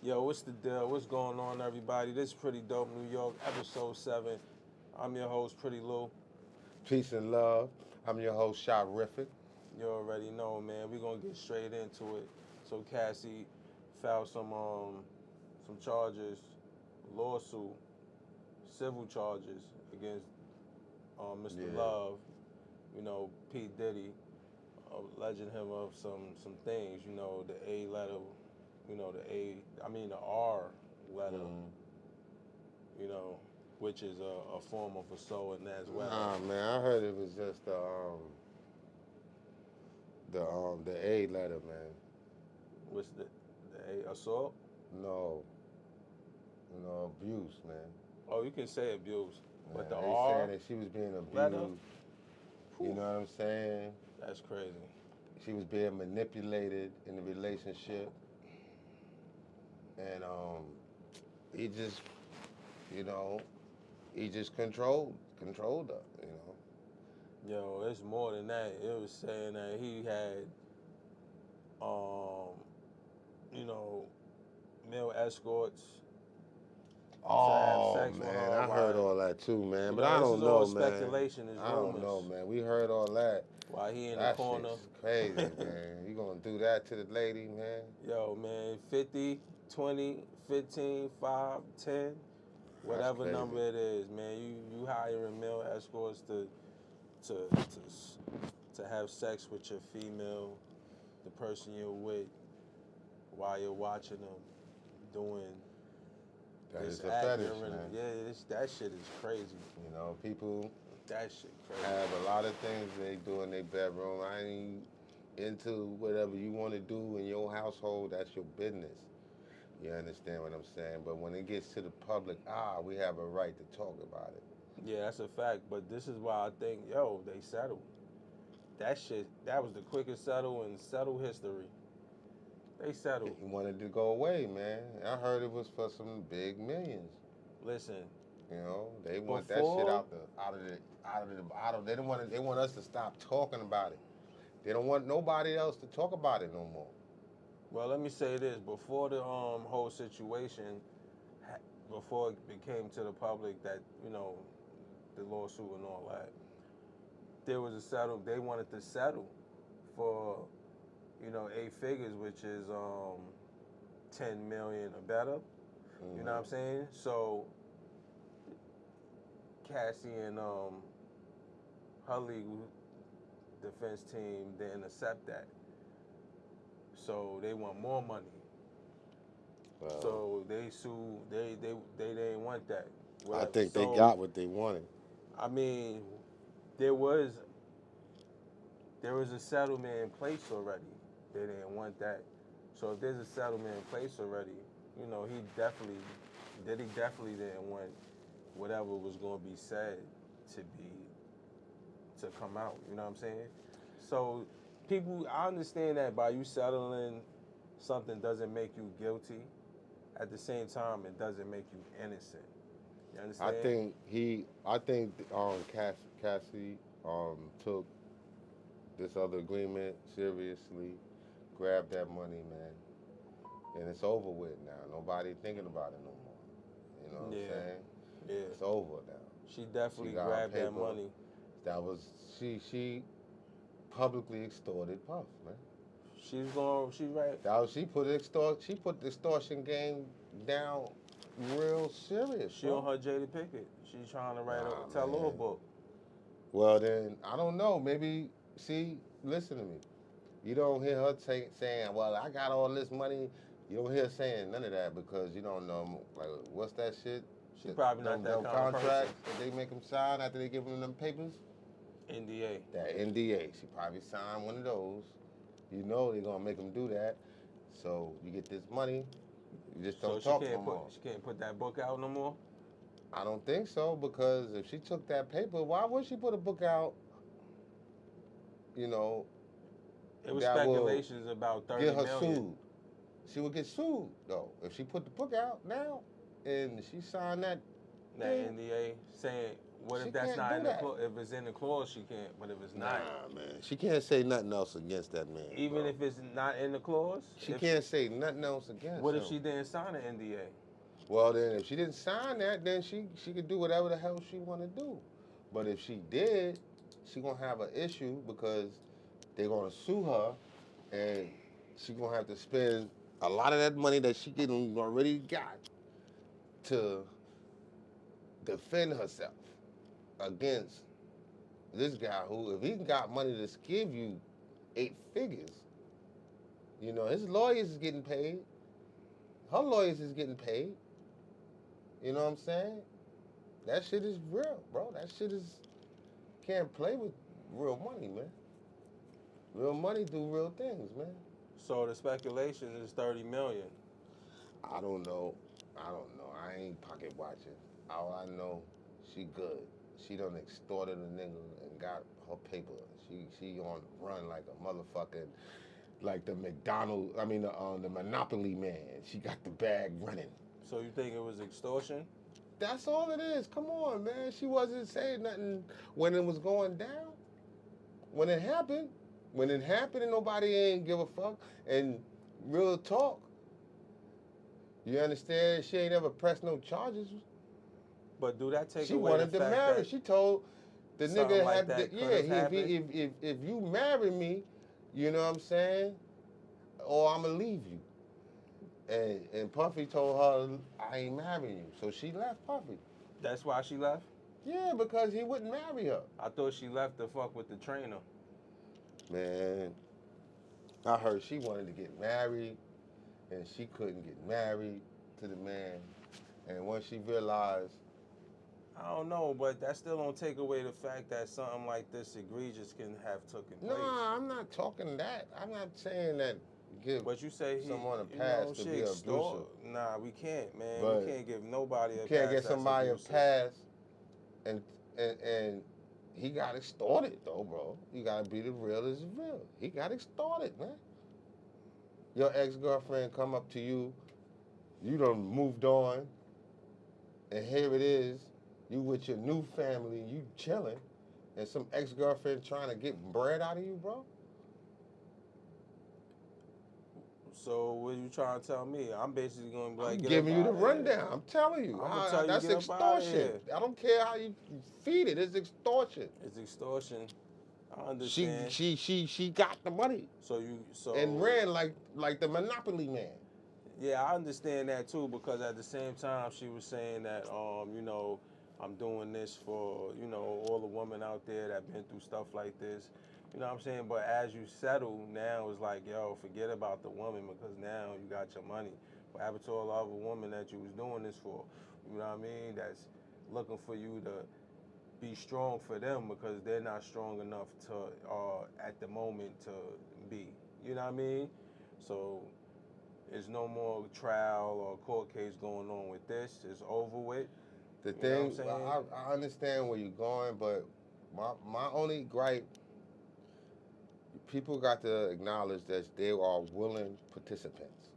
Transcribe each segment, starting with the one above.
Yo, what's the deal? What's going on, everybody? This is Pretty Dope New York, episode 7. I'm your host, Pretty Lou. Peace and love. I'm your host, Shot-rific. You already know, man. We're gonna get straight into it. So Cassie filed some charges, lawsuit, civil charges against Mr. Yeah. Love. P Diddy, alleging him of some things. The A letter. The R letter. Mm. You know, which is a form of assault, and as well Nah, as man, I heard it was just the A letter, man. what's the A assault. No, abuse, man. Oh, you can say abuse, Man, but the they R saying that she was being letter, abused. You whew, know what I'm saying? that's crazy. She was being manipulated in the relationship, and he just, you know, he just controlled her. Yo, it's more than that. It was saying that he had, um, you know, male escorts to have Oh sex with man, her. I heard all that too, man. But I This is don't all know, man. speculation, is I don't know, rumors. man. We heard all that. While he in the That corner. shit's crazy, man. You gonna do that to the lady, man? Yo, man, 50, 20, 15, 5, 10, That's whatever crazy. number it is, man. You hiring male escorts to have sex with your female, the person you're with, while you're watching them doing That this is a act. fetish, man. That shit is crazy. People That shit crazy. have a lot of things they do in their bedroom. I ain't into whatever you want to do in your household. That's your business. You understand what I'm saying? But when it gets to the public eye, we have a right to talk about it. Yeah, that's a fact. But this is why I think, yo, they settled. That was the quickest settle in settle history. They settled. He wanted to go away, man. I heard it was for some big millions. Listen, They want that shit before, They don't want it, they want us to stop talking about it. They don't want nobody else to talk about it no more. well, let me say this: before the whole situation, before it became to the public that the lawsuit and all that, there was a settle. They wanted to settle for 8 figures, which is 10 million or better. You know what I'm Mm-hmm. saying? So Cassie and her legal defense team didn't accept that. So they want more money. Well, So they sued. They didn't want that. I Whatever. think they So got what they wanted. I mean, there was there was a settlement in place already. They didn't want that. So if there's a settlement in place already, he definitely didn't want whatever was going to be said to be to come out. You know what I'm saying? So I understand that by you settling something doesn't make you guilty. At the same time, it doesn't make you innocent. You I understand? think Cassie took this other agreement seriously, grabbed that money, man, and it's over with now. Nobody thinking about it no more. You know what I'm Yeah, saying? yeah. It's over now. She She definitely got her grabbed that paper. money. That was she publicly extorted Puff, man. She's right. That was, she put the extortion game down real serious, She on bro. her Jada Pickett. She's trying to Nah, tell a little man. book. Well then, I don't know. Maybe see, listen to me. You don't hear her saying, "Well, I got all this money." You don't hear her saying none of that because you don't know like what's that shit? She probably not that Them kind of person. contracts that they make them sign after they give them papers. NDA. That NDA. She probably signed one of those. You know they're gonna make them do that. So you get this money, you just So don't talk no more. she can't put that book out no more. I don't think so because if she took that paper, why would she put a book out? You know It was that will speculations about get 30 her million. sued. She would get sued though if she put the book out now and she signed that That thing. NDA saying What She if that's can't not do in the that. clause? If it's in the clause, she can't. But if it's Nah, not, man. She can't say nothing else against that man. even bro. if it's not in the clause, She if can't say nothing else against what him. if she didn't sign an NDA? Well, then, if she didn't sign that, then she could do whatever the hell she want to do. But if she did, she gonna have an issue because they're gonna sue her, and she gonna have to spend a lot of that money that she getting already got to defend herself against this guy who, if he got money to give you 8 figures, you know, his lawyers is getting paid, her lawyers is getting paid. You know what I'm saying? That shit is real, bro. That shit is, can't play with real money, man. Real money do real things, man. So the speculation is 30 million. I don't know. I ain't pocket watching. All I know, she good. She done extorted a nigga and got her paper. She on the run like a motherfucking, like the the Monopoly man. She got the bag running. So you think it was extortion? That's all it is. Come on, man. She wasn't saying nothing when it was going down. When it happened and nobody ain't give a fuck. And real talk, you understand? She ain't ever pressed no charges. But do that take She away wanted the to fact marry. that She told the something nigga like had that to, could have if you marry me, you know what I'm saying, or I'ma leave you. And Puffy told her, I ain't marrying you. So she left Puffy. that's why she left? Yeah, because he wouldn't marry her. I thought she left to fuck with the trainer. Man, I heard she wanted to get married and she couldn't get married to the man. And once she realized, I don't know, but that still don't take away the fact that something like this egregious can have taken place. no, I'm not talking that. I'm not saying that give But you say someone a pass to be abusive. Nah, we can't, man. But we can't give nobody a you pass. can't get that's somebody a abusive. pass and he got extorted though, bro. You gotta be the real is real. He got extorted, man. Your ex-girlfriend come up to you, you done moved on, and here it is, you with your new family, you chilling, and some ex-girlfriend trying to get bread out of you, bro? So what you trying to tell me? I'm basically going to be like, I'm get giving up you the outta here. rundown. I'm telling you. I'ma tell you, That's get up outta extortion. here. I don't care how you feed it. It's extortion. It's extortion. I understand. She got the money so and ran like the Monopoly man. Yeah, I understand that too, because at the same time she was saying that you know, I'm doing this for, you know, all the women out there that been through stuff like this. You know what I'm saying? But as you settle, now it's like, yo, forget about the woman, because now you got your money. What happened to all the other women that you was doing this for? You know what I mean? That's looking for you to be strong for them because they're not strong enough to at the moment to be. You know what I mean? So there's no more trial or court case going on with this. It's over with. The You know thing, what I'm saying? I understand where you're going, but my only gripe, people got to acknowledge that they are willing participants.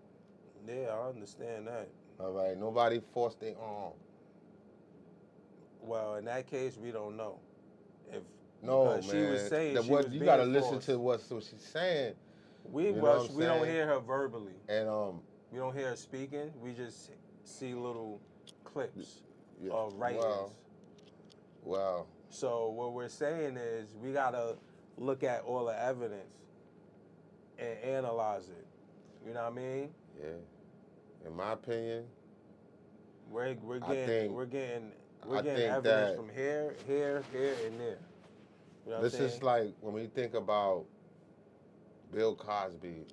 Yeah, I understand that. All right, nobody forced their arm. Well, in that case, we don't know. If No, because man. she was saying she what was you being gotta listen forced. to what she's saying. We You know well, what I'm we don't saying? hear her verbally. And We don't hear her speaking. We just see little clips yeah, of writings. well, So what we're saying is we gotta look at all the evidence and analyze it. You know what I mean? yeah. In my opinion, We're I getting think evidence that from here, and there. You know what I'm this saying? is like when we think about Bill Cosby.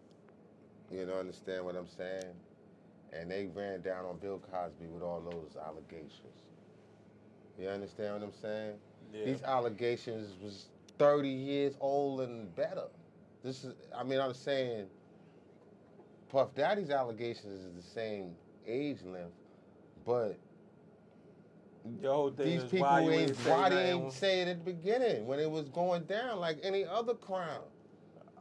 You know, understand what I'm saying? And they ran down on Bill Cosby with all those allegations. You understand what I'm saying? Yeah. These allegations was 30 years old and better. I'm saying Puff Daddy's allegations is the same age length, but Your whole thing these is people why they nothing. ain't say it at the beginning when it was going down like any other crime.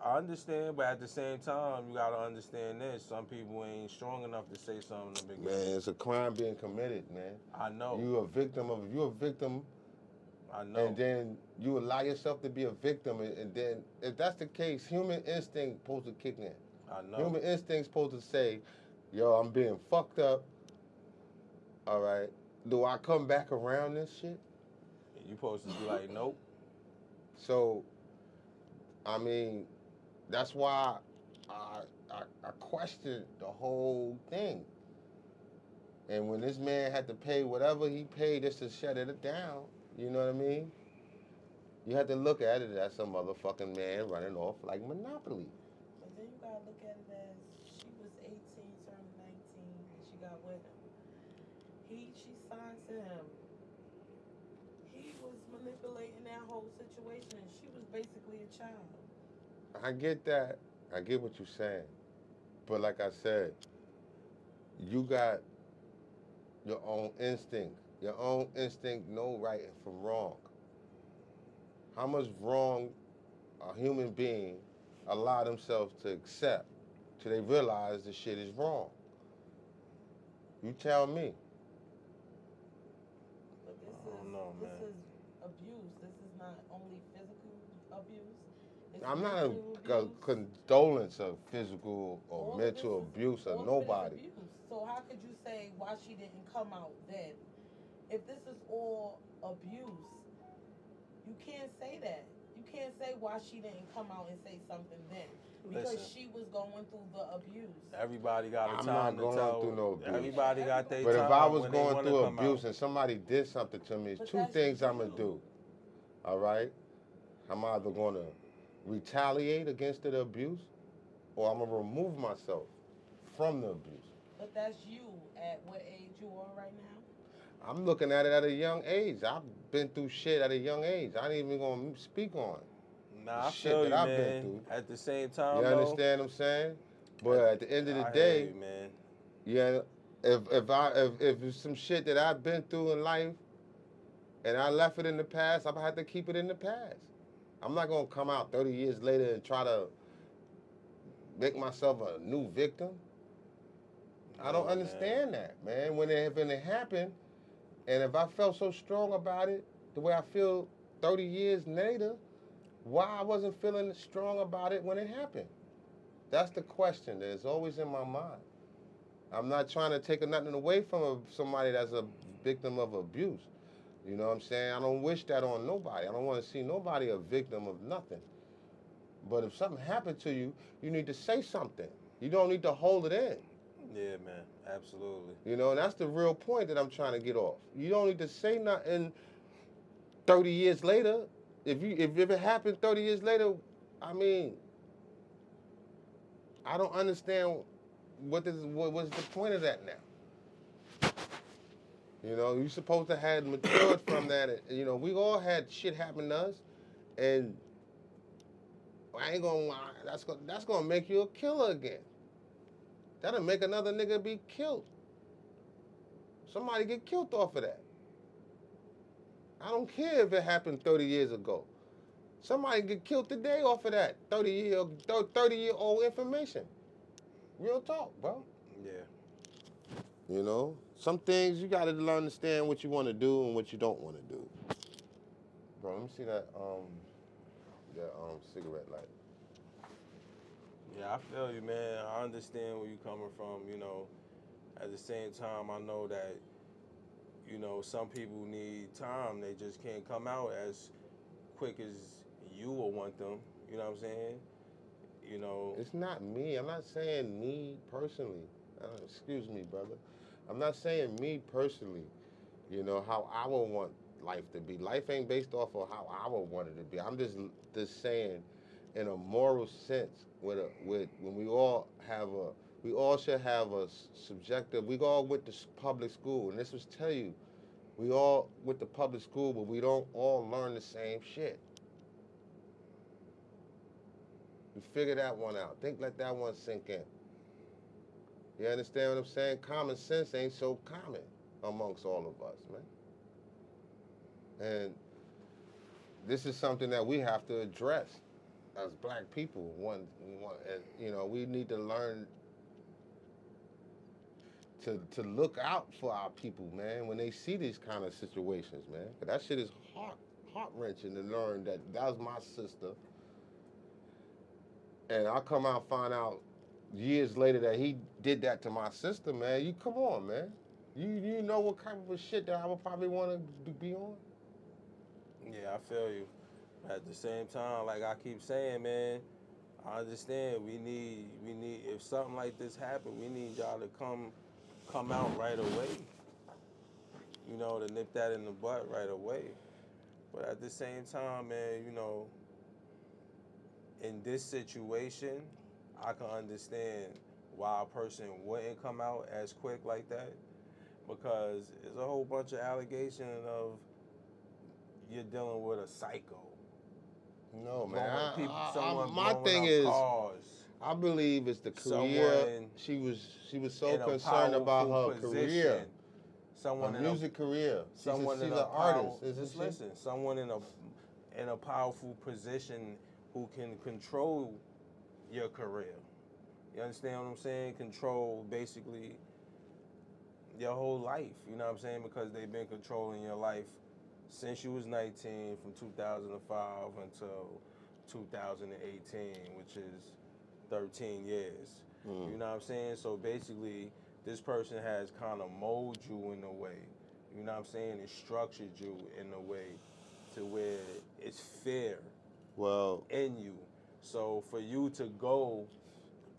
I understand, but at the same time, you gotta understand this. Some people ain't strong enough to say something in the beginning. Man, it's a crime being committed, man. I know. You're a victim I know. And then you allow yourself to be a victim, and then if that's the case, human instinct supposed to kick in. I know. Human instinct's supposed to say, yo, I'm being fucked up. All right. Do I come back around this shit? You supposed to be like, nope. So, I mean, that's why I questioned the whole thing. And when this man had to pay whatever he paid just to shut it down, you know what I mean? You had to look at it as some motherfucking man running off like Monopoly. But then you gotta look at it as she was 18, turned 19, and she got with him. She signed to him. He was manipulating that whole situation, and she was basically a child. I get that. I get what you're saying. But like I said, you got your own instinct. Your own instinct know right from wrong. How much wrong a human being allow themselves to accept till they realize the shit is wrong? You tell me. But I don't know, this man. is abuse. This is not only physical abuse. It's I'm not a mental abuse. condolence of physical or All of mental this is- abuse all of of it is nobody. abuse. So how could you say why she didn't come out then? If this is all abuse, you can't say that. You can't say why she didn't come out and say something then. Because Listen. she was going through the abuse. Everybody got a I'm time not to going tell. through no abuse. Everybody got their But time if I was when they going wanna through come abuse out. and somebody did something to me, But two that's things I'm going you. to do. All right? I'm either going to retaliate against the abuse or I'm going to remove myself from the abuse. But that's you at what age you are right now? I'm looking at it at a young age. I've been through shit at a young age. I ain't even going to speak on it. Nah, I shit feel that you, I've been man. through. At the same time, You though, understand what I'm saying? But at the end of the I day, hear you, man. yeah, if it's some shit that I've been through in life and I left it in the past, I'm gonna have to keep it in the past. I'm not gonna come out 30 years later and try to make myself a new victim. I don't No, understand that, man. When it happened, and if I felt so strong about it, the way I feel 30 years later, why I wasn't feeling strong about it when it happened? That's the question that's always in my mind. I'm not trying to take nothing away from somebody that's a victim of abuse. You know what I'm saying? I don't wish that on nobody. I don't want to see nobody a victim of nothing. But if something happened to you, you need to say something. You don't need to hold it in. Yeah, man. Absolutely. You know, and that's the real point that I'm trying to get off. You don't need to say nothing 30 years later. If it happened 30 years later, I mean, I don't understand what's the point of that now. You know, you supposed to have matured from that. You know, we all had shit happen to us, and I ain't gonna lie, that's gonna make you a killer again. That'll make another nigga be killed. Somebody get killed off of that. I don't care if it happened 30 years ago. Somebody get killed today off of that 30-year-old information. Real talk, bro. Yeah. You know, some things you gotta understand what you want to do and what you don't want to do. Bro, let me see that cigarette light. Yeah, I feel you, man. I understand where you're coming from. You know, at the same time, I know that, you know, some people need time. They just can't come out as quick as you will want them. You know what I'm saying? You know. It's not me. I'm not saying me personally. Excuse me, brother. I'm not saying me personally. You know how I would want life to be. Life ain't based off of how I would want it to be. I'm just saying, in a moral sense, when we all should have a subjective. We all went to public school, and this was tell you, we all went to public school, but we don't all learn the same shit. You figure that one out. Let that one sink in. You understand what I'm saying? Common sense ain't so common amongst all of us, man. And this is something that we have to address as black people. And, you know, we need to learn to look out for our people, man, when they see these kind of situations, man. 'Cause that shit is heart-wrenching to learn that was my sister. And I come out and find out years later that he did that to my sister, man. You come on, man. You know what kind of shit that I would probably want to be on? Yeah, I feel you. At the same time, like I keep saying, man, I understand we need if something like this happen, we need y'all to come out right away. You know, to nip that in the butt right away. But at the same time, man, you know, in this situation, I can understand why a person wouldn't come out as quick like that, because there's a whole bunch of allegations of you're dealing with a psycho. No, man. Someone My blowing thing up is, cars. I believe it's the career. Someone She was so in a concerned about powerful her position. career, Someone her in music career. someone she's in an a artist, power, isn't just she? listen. Someone in a powerful position who can control your career. You understand what I'm saying? Control basically your whole life. You know what I'm saying? Because they've been controlling your life since you was 19, from 2005 until 2018, which is 13 years. You know what I'm saying? So basically, this person has kind of molded you in a way. You know what I'm saying? It structured you in a way to where it's fair Well, in you. So for you to go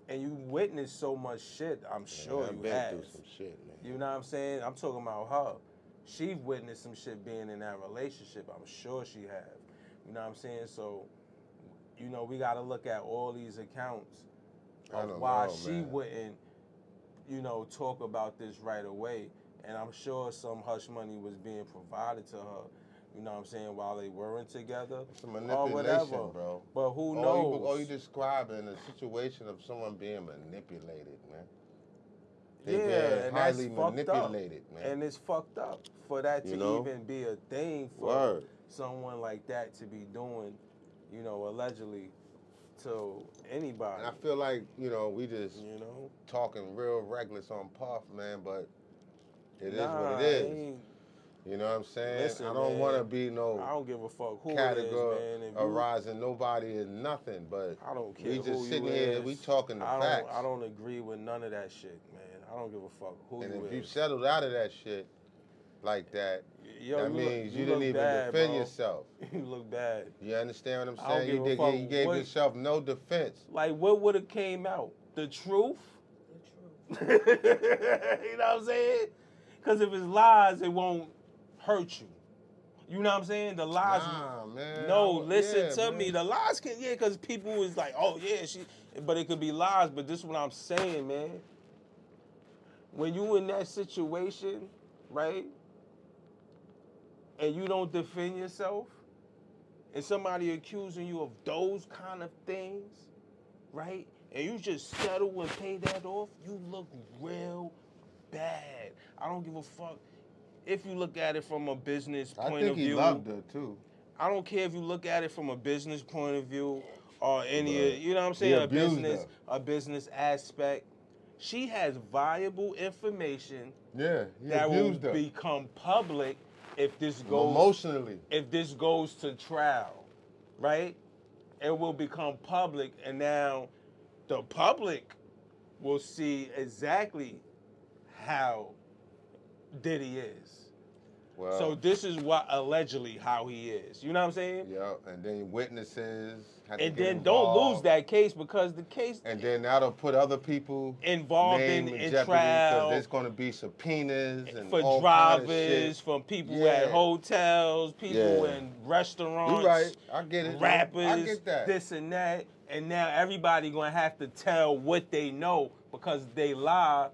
and you witness so much shit, I'm sure I've you been have. through some shit, man. You know what I'm saying? I'm talking about her. She witnessed some shit being in that relationship. I'm sure she have. You know what I'm saying? So, you know, we got to look at all these accounts I of don't why know, she man. wouldn't, you know, talk about this right away. And I'm sure some hush money was being provided to her, you know what I'm saying, while they weren't together. It's a Or manipulation, whatever. bro. But who All knows? you describing a situation of someone being manipulated, man. They Yeah, being and that's highly fucked up. manipulated, man. And it's fucked up for that to You know? even be a thing for Word. someone like that to be doing, you know, allegedly to anybody. And I feel like, we just You know? talking real reckless on Puff, man, but it is Nah, what it I is. ain't- You know what I'm saying? Listen, I don't man, want to be no I don't give a fuck who it is, man. If you, categorizing nobody as nothing, but I don't care we who just you sitting here, is. we talking the facts. I don't agree with none of that shit, man. I don't give a fuck who And you if is. you settled out of that shit like that, Yo, that you means you look didn't even bad, defend bro. yourself. You look bad. You understand what I'm I don't saying? give a fuck You gave what- yourself no defense. Like, what would have came out? The truth? The truth. You know what I'm saying? Because if it's lies, it won't hurt you. You know what I'm saying? The lies. Nah, man. No, listen yeah, to man. me. The lies can, because people is like, oh yeah, but it could be lies. But this is what I'm saying, man. When you in that situation, right, and you don't defend yourself, and somebody accusing you of those kind of things, right, and you just settle and pay that off, you look real bad. I don't give a fuck if you look at it from a business I point think of he view. loved her too. I don't care if you look at it from a business point of view or any, But you know what I'm he saying, abused a business aspect. She has viable information Yeah, he that will abused her. become public if this goes to trial, right? It will become public, and now the public will see exactly how Diddy is. Well, So this is what allegedly how he is. You know what I'm saying? yeah, and then witnesses had to And get then don't lose involved. that case, because the case And then that'll put other people involved name in jeopardy trial there's going to be subpoenas and for all kind of drivers, shit. from people Yeah. at hotels, people Yeah. in restaurants, You right, I get it. rappers, I get that. this and that. And now everybody gonna have to tell what they know, because they lie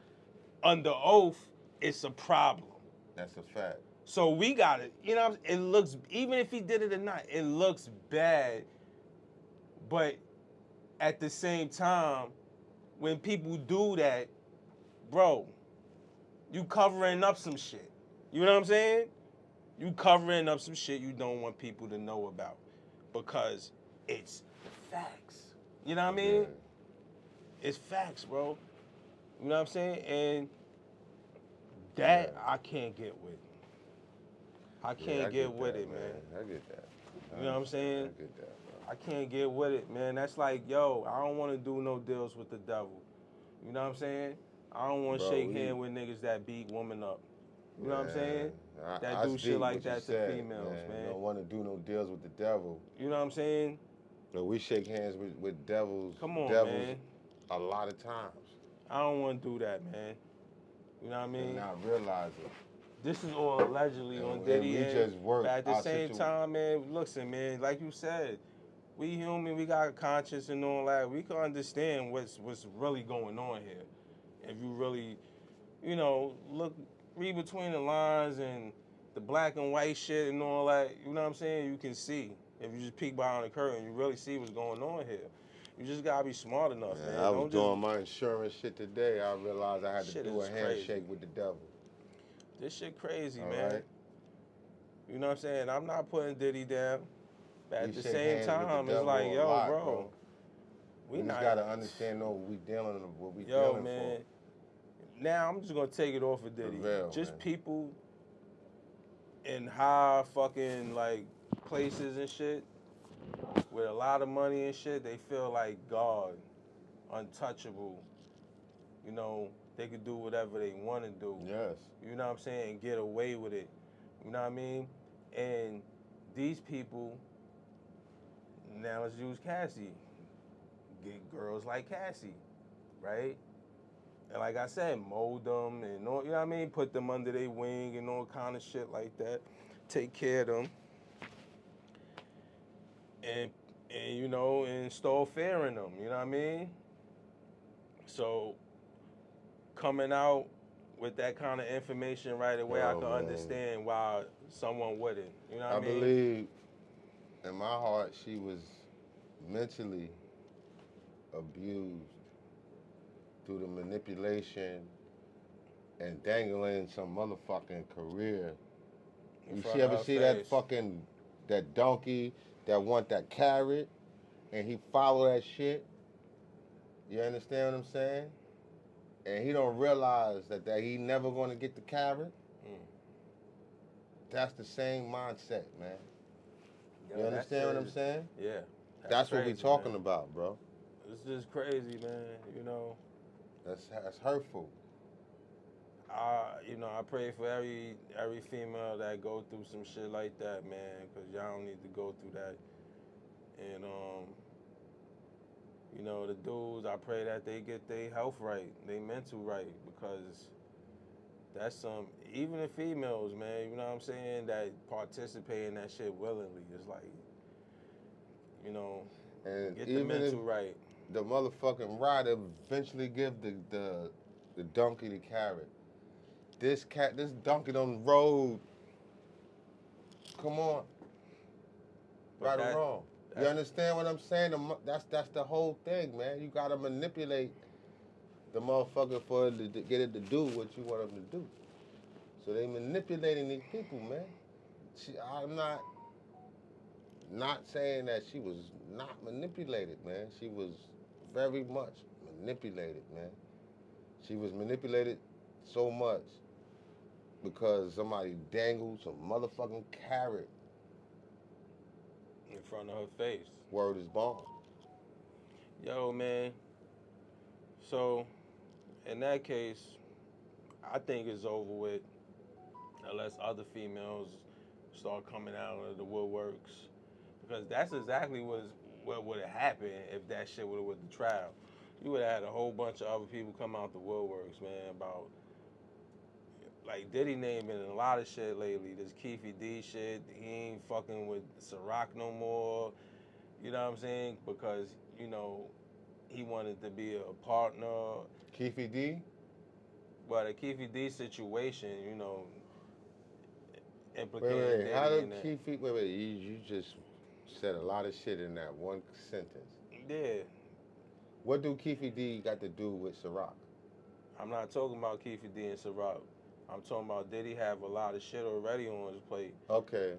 under oath. It's a problem. That's a fact. So we got it. You know, it looks, even if he did it or not, it looks bad. But at the same time, when people do that, bro, you covering up some shit. You know what I'm saying? You covering up some shit you don't want people to know about, because it's facts. You know what I mean? Yeah. It's facts, bro. You know what I'm saying? And that Yeah. I can't get with. I Yeah, can't I get with that, it, man. I get that. You know what I'm saying? I get that, bro. I can't get with it, man. That's like, yo, I don't want to do no deals with the devil. You know what I'm saying? I don't want to Bro, shake we- hands with niggas that beat women up. You know what I'm Man, saying? That I do shit speak like what you that to said, females, man. Don't want to do no deals with the devil. You know what I'm saying? But we shake hands with devils. Come on, devils man. a lot of times. I don't want to do that, man. You know what I And mean? not realize it. This is all allegedly on And Diddy. we end, just work but at the our same situ- time, man, listen, man, like you said, we human, we got a conscience and all that. We can understand what's really going on here. If you really, you know, read between the lines and the black and white shit and all that, you know what I'm saying? You can see. If you just peek behind the curtain, you really see what's going on here. You just gotta be smart enough, man. I was Don't doing my insurance shit today. I realized I had to Shit do a is handshake crazy. with the devil. This shit crazy, All man. right? You know what I'm saying? I'm not putting Diddy down. But at We the shake same hands with the time, it's devil like, a yo, lot, bro, We we just not. gotta understand what we dealing Man. Now I'm just gonna take it off of Diddy. real, Just man. people in high fucking like places and shit with a lot of money and shit. They feel like God, untouchable. You know, they could do whatever they want to do. Yes. You know what I'm saying? And get away with it. You know what I mean? And these people, now let's use Cassie. Get girls like Cassie, right? And like I said, mold them and all, you know what I mean? Put them under their wing and all kind of shit like that. Take care of them. And you know, install fear in them, you know what I mean? So coming out with that kind of information right away, I Yo, can man. understand why someone wouldn't. You know what I I mean? believe in my heart she was mentally abused through the manipulation and dangling some motherfucking career. In You front see of ever her see face. that donkey that want that carrot and he follow that shit? You understand what I'm saying? And he don't realize that he never gonna get the carrot. That's the same mindset, man. Yo, You that understand what shit I'm is- saying? Yeah. That's what we crazy, talking man. about, bro. It's just crazy, man. You know, That's hurtful. you know, I pray for every female that go through some shit like that, man, because y'all don't need to go through that. And you know, the dudes, I pray that they get their health right, their mental right, because that's some, even the females, man, you know what I'm saying, that participate in that shit willingly. It's like, you know, And get the even if mental right. the motherfucking rider eventually give the donkey the carrot. This donkey on the road. Come on. But Right that- or wrong. You that's- understand what I'm saying? That's the whole thing, man. You gotta manipulate the motherfucker for it to get it to do what you want them to do. So they manipulating these people, man. I'm not saying that she was not manipulated, man. She was very much manipulated, man. She was manipulated so much because somebody dangled some motherfucking carrot. In front of her face. Word is bond. Yo, man. So, in that case, I think it's over with unless other females start coming out of the woodworks. Because that's exactly what would have happened if that shit would have went to trial. You would have had a whole bunch of other people come out the woodworks, man, about, like, Diddy name been in a lot of shit lately. This Keefy D shit, he ain't fucking with Ciroc no more. You know what I'm saying? Because, you know, he wanted to be a partner. Keefy D? But a Keefy D situation, you know, implicating Wait. Diddy How did in that. Keefy? Wait. You just said a lot of shit in that one sentence. Yeah. What do Keefy D got to do with Ciroc? I'm not talking about Keefy D and Ciroc. I'm talking about Diddy have a lot of shit already on his plate. Okay.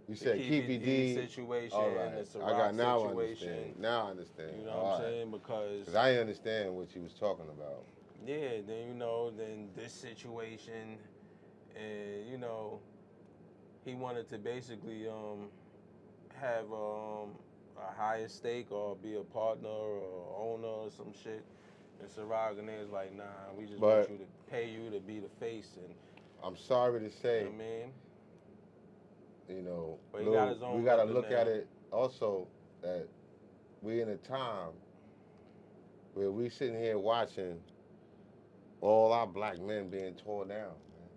You The said Keefy D situation, all right. the I got Ciroc now situation. understand. Now I understand. You know All what I'm right. saying? Because I understand what you was talking about. yeah, then you know, then this situation, and you know, he wanted to basically have a higher stake or be a partner or owner or some shit. And Ciroc and they's like, nah, we just want But you to pay you to be the face. And I'm sorry to you say, know what I mean? you know, But he got Lou, his own we got to record look now. at it also that we in a time where we sitting here watching all our black men being torn down, man.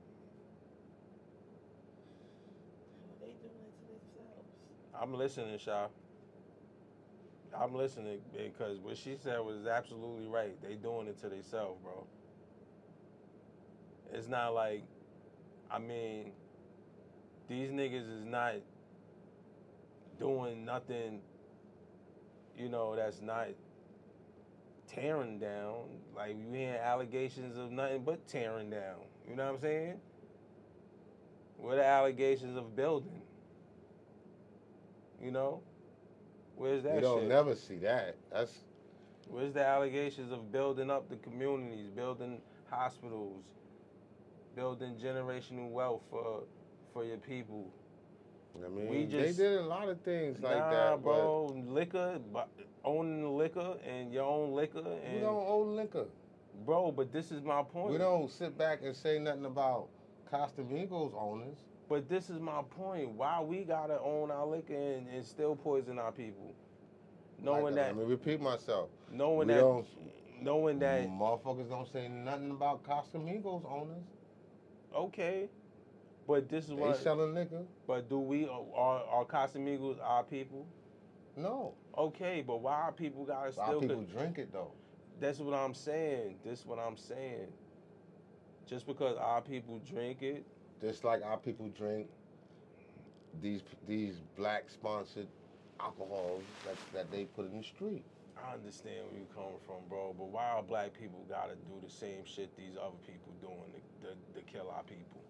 They doing it to themselves. I'm listening, Shaw. I'm listening because what she said was absolutely right. They doing it to themselves, bro. It's not like, I mean, these niggas is not doing nothing, that's not tearing down. Like, you hear allegations of nothing but tearing down. You know what I'm saying? What are allegations of building? You know? Where's that You don't shit? never see that. That's Where's the allegations of building up the communities, building hospitals, building generational wealth for your people? I mean, We they just did a lot of things like nah, that, bro. Liquor, owning the liquor and your own liquor, but we and don't own liquor. bro. But this is my point. We don't sit back and say nothing about Casamigos owners. But this is my point. Why we gotta own our liquor and still poison our people, knowing that, Let me repeat myself. knowing We that, don't. knowing that. Motherfuckers don't say nothing about Casamigos owners. Okay, but this is They what. selling liquor. But do we are Casamigos our people? No, Okay, but why our people gotta our still? people drink it though. That's what I'm saying. This is what I'm saying. Just because our people drink it, Just like our people drink these black sponsored alcohols that they put in the street. I understand where you coming from, bro. But why are black people gotta do the same shit these other people doing to kill our people?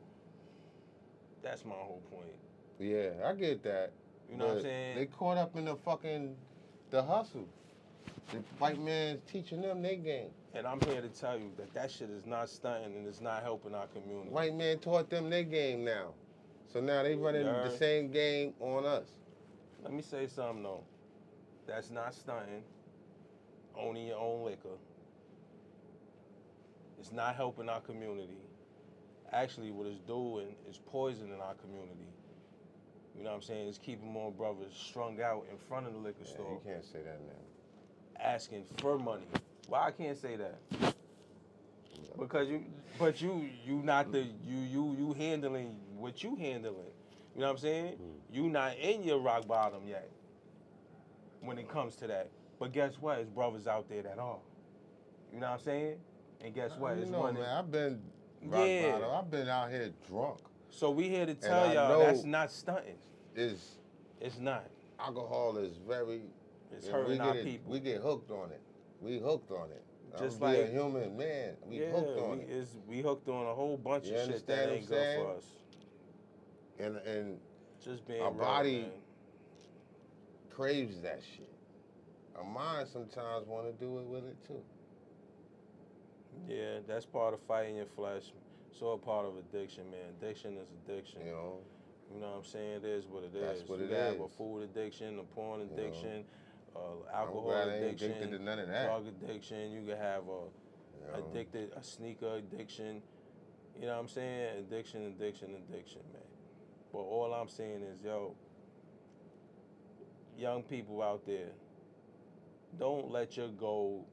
That's my whole point. Yeah, I get that. You know what I'm But saying? they caught up in the hustle. The white man's teaching them their game. And I'm here to tell you that shit is not stunting and it's not helping our community. White man taught them their game now. So now they running the same game on us. Let me say something though. That's not stunting. Owning your own liquor. It's not helping our community. Actually, what it's doing is poisoning our community. You know what I'm saying? It's keeping more brothers strung out in front of the liquor store. You can't say that now. Asking for money. Why I can't say that? Because you not the you handling what you handling. You know what I'm saying? You not in your rock bottom yet. When it comes to that, but guess what? It's brothers out there that are. You know what I'm saying? And guess what? It's man, I've been rock bottom. I've been out here drunk. So we here to tell y'all that's not stunting. It's not. Alcohol is very. It's hurting our people. We get hooked on it. We hooked on it. Just like like a human man. We hooked on it. We hooked on a whole bunch of shit that ain't good for us. And just being our real, body man. craves that shit. Our mind sometimes want to do it with it too. Yeah, that's part of fighting your flesh. So a part of addiction, man. Addiction is addiction. You know what I'm saying? It is what it is. That's what you it can have is. a food addiction, a porn addiction, alcohol I'm glad I ain't addiction, addicted to none of that. drug addiction. You can have a sneaker addiction. You know what I'm saying? Addiction, man. But all I'm saying is, young people out there, don't let your goal,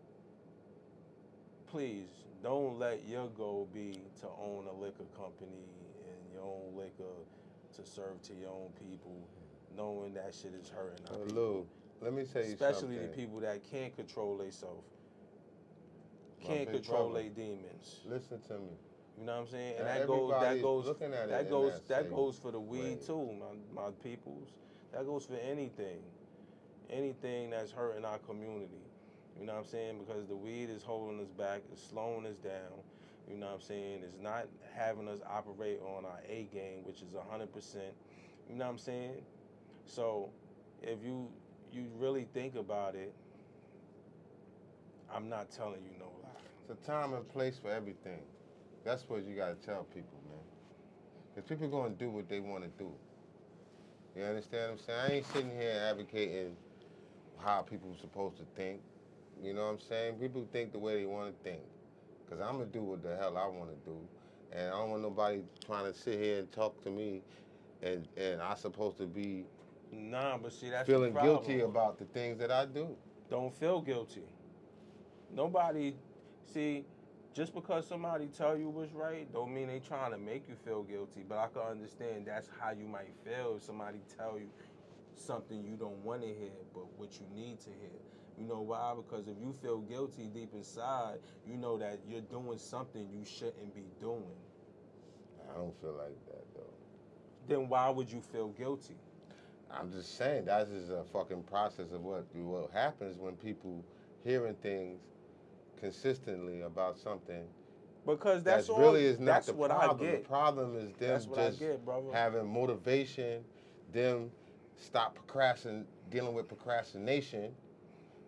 please, don't let your goal be to own a liquor company and your own liquor to serve to your own people, knowing that shit is hurting our people. Lou, let me tell you something. Especially the people that can't control themselves, can't control their demons. Listen to me. You know what I'm saying? And that goes for the weed too, my peoples. That goes for anything that's hurting our community. You know what I'm saying? Because the weed is holding us back, it's slowing us down. You know what I'm saying? It's not having us operate on our A game, which is 100%. You know what I'm saying? So if you really think about it, I'm not telling you no lie. It's a time and place for everything. That's what you gotta tell people, man. Because people gonna do what they want to do. You understand what I'm saying? I ain't sitting here advocating how people supposed to think. You know what I'm saying? People think the way they want to think. Because I'm going to do what the hell I want to do. And I don't want nobody trying to sit here and talk to me and I supposed to be Nah, but see, that's feeling the problem. guilty about the things that I do. Don't feel guilty. Nobody, see, just because somebody tell you what's right, don't mean they trying to make you feel guilty. But I can understand that's how you might feel if somebody tell you something you don't want to hear, but what you need to hear. You know why? Because if you feel guilty deep inside, you know that you're doing something you shouldn't be doing. I don't feel like that, though. Then why would you feel guilty? I'm just saying that is a fucking process of what happens when people hearing things consistently about something. Because that's all. Really is not that's the what problem. I get. The problem is them That's what I just get, brother. having motivation, them stop dealing with procrastination.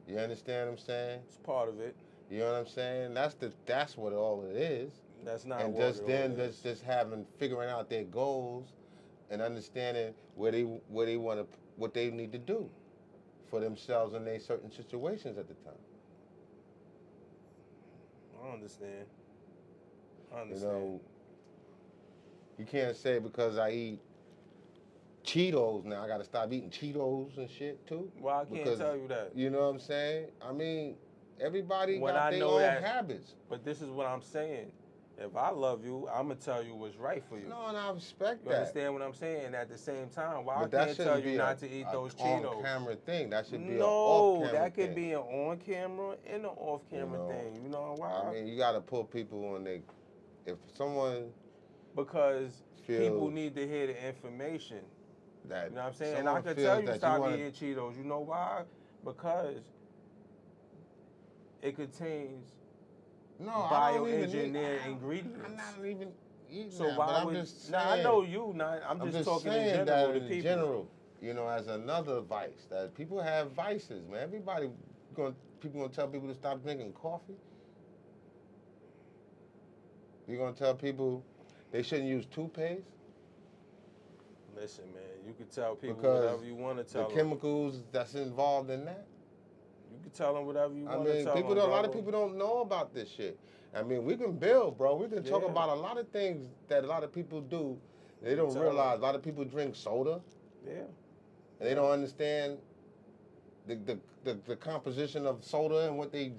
You understand what I'm saying? It's part of it. You know what I'm saying? That's what all it is. That's not And what just it then all is. just figuring out their goals and understanding what they need to do for themselves in their certain situations at the time. I understand. You know, you can't say because I eat Cheetos now I gotta stop eating Cheetos and shit too. Well, I can't tell you that. You know what I'm saying? I mean, everybody When got I their know own that- habits. But this is what I'm saying. If I love you, I'm gonna tell you what's right for you. No, and I respect You that. understand what I'm saying? At the same time, why But I that can't tell shouldn't you be not to eat those Cheetos? on-camera thing. That should be an No, off-camera that could thing. be an on-camera and an off-camera You know, thing. You know why? I mean, you gotta put people on their. If someone Because people feels need to hear the information. that, You know what I'm saying? someone I could feels tell you that stop wanna- eating Cheetos. You know why? Because it contains No, I don't even bioengineered I'm ingredients. not even eating So that, why but I'm would? just Now I saying- know you. Not. I'm just talking in saying general that to in people. general, you know, as another vice that people have vices, man. People gonna tell people to stop drinking coffee. You're gonna tell people they shouldn't use toothpaste Listen, man. You can tell people because whatever you want to tell the them. chemicals that's involved in that. You can tell them whatever you I want to mean, tell them. a lot of brother. people don't know about this shit. I mean, we can build, bro. We can talk Yeah. about a lot of things that a lot of people do. They You don't tell realize. A lot of people drink soda. Yeah. And they don't understand the composition of soda and what they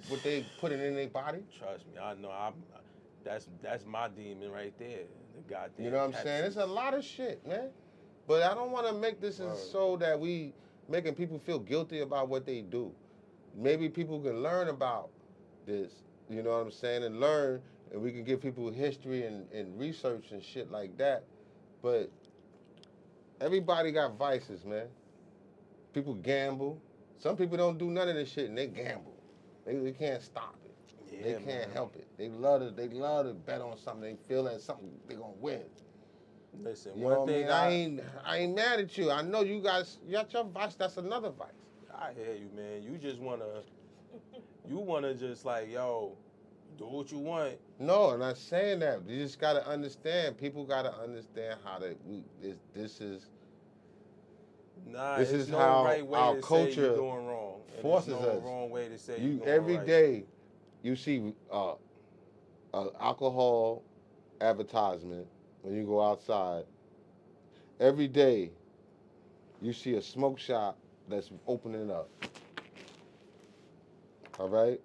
putting in their body. Trust me, I know. That's my demon right there. The goddamn. You know what I'm saying? It's a lot of shit, man. But I don't want to make this Word. so that we making people feel guilty about what they do. Maybe people can learn about this, you know what I'm saying, and learn, and we can give people history and research and shit like that. But everybody got vices, man. People gamble. Some people don't do none of this shit and they gamble. They can't stop it. Yeah, They can't man. help it. They love to bet on something. They feel that something they're gonna win. Listen, You know one what thing I mean? I ain't mad at you. I know you guys got your vice. That's another vice. I hear you, man. You just wanna just like, yo, do what you want. No, I'm not saying that. You just gotta understand. People gotta understand how this is. Nah, This it's is no how right way our to say culture you're doing wrong. And forces there's no us. wrong way to say you're You doing every right. day, you see alcohol advertisement when you go outside. Every day, you see a smoke shop that's opening up. All right?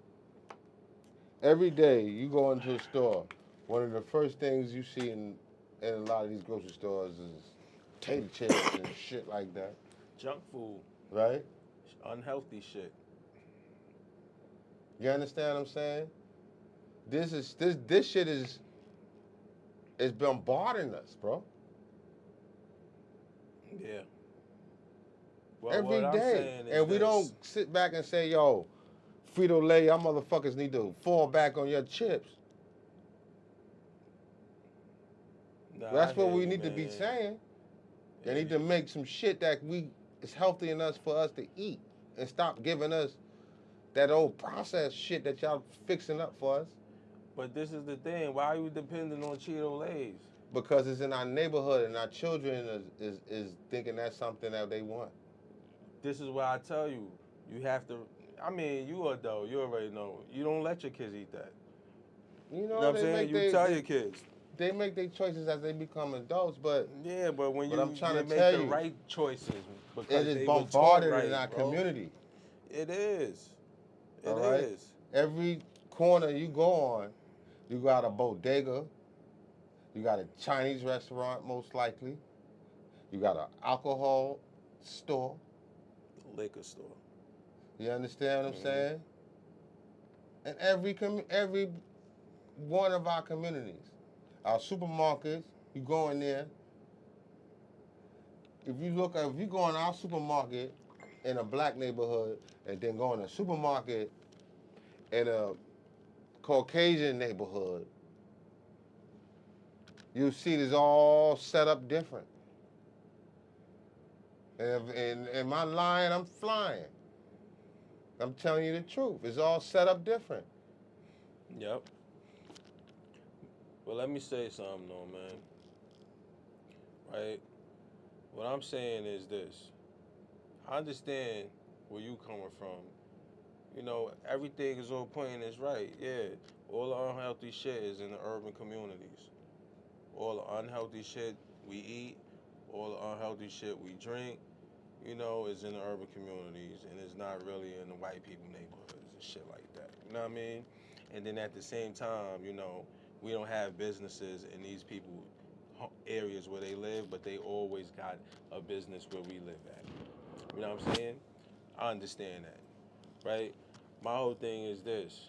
Every day, you go into a store, one of the first things you see in a lot of these grocery stores is tater chips and shit like that. Junk food, Right? unhealthy shit. You understand what I'm saying? This shit is bombarding us, bro. Yeah. Well, Every what I'm day. saying is And we this. don't sit back and say, yo, Frito-Lay, y'all motherfuckers need to fall back on your chips. Nah, That's I what hear we you, need to be man. saying. They Yeah. need to make some shit that is healthy enough for us to eat and stop giving us that old processed shit that y'all fixing up for us. But this is the thing. Why are you depending on Cheeto Lays? because it's in our neighborhood and our children is thinking that's something that they want. This is why I tell you, you have to. I mean, you adult, you already know. You don't let your kids eat that. You You know know, what I'm they saying? make You tell your kids. they make their choices as they become adults, but Yeah, but when I'm trying you to make tell the you, right choices it because is they were taught bombarded right, in our bro. community. It is. It All right? is. Every corner you go on, you got a bodega, you got a Chinese restaurant, most likely, you got an alcohol store. Liquor store. You understand what I'm Mhm. saying? And every one of our communities, our supermarkets, you go in there. If you go in our supermarket in a black neighborhood, and then go in a supermarket in a Caucasian neighborhood, you see it's all set up different. And in my line, I'm flying. I'm telling you the truth. It's all set up different. Yep. But let me say something though, man. Right? What I'm saying is this. I understand where you coming from. You know, everything is on point and it's right. Yeah. All the unhealthy shit is in the urban communities. All the unhealthy shit we eat, all the unhealthy shit we drink, you know, is in the urban communities and it's not really in the white people neighborhoods and shit like that. You know what I mean? And then at the same time, you know, we don't have businesses in these people areas where they live, but they always got a business where we live at. You know what I'm saying? I understand that, right? My whole thing is this.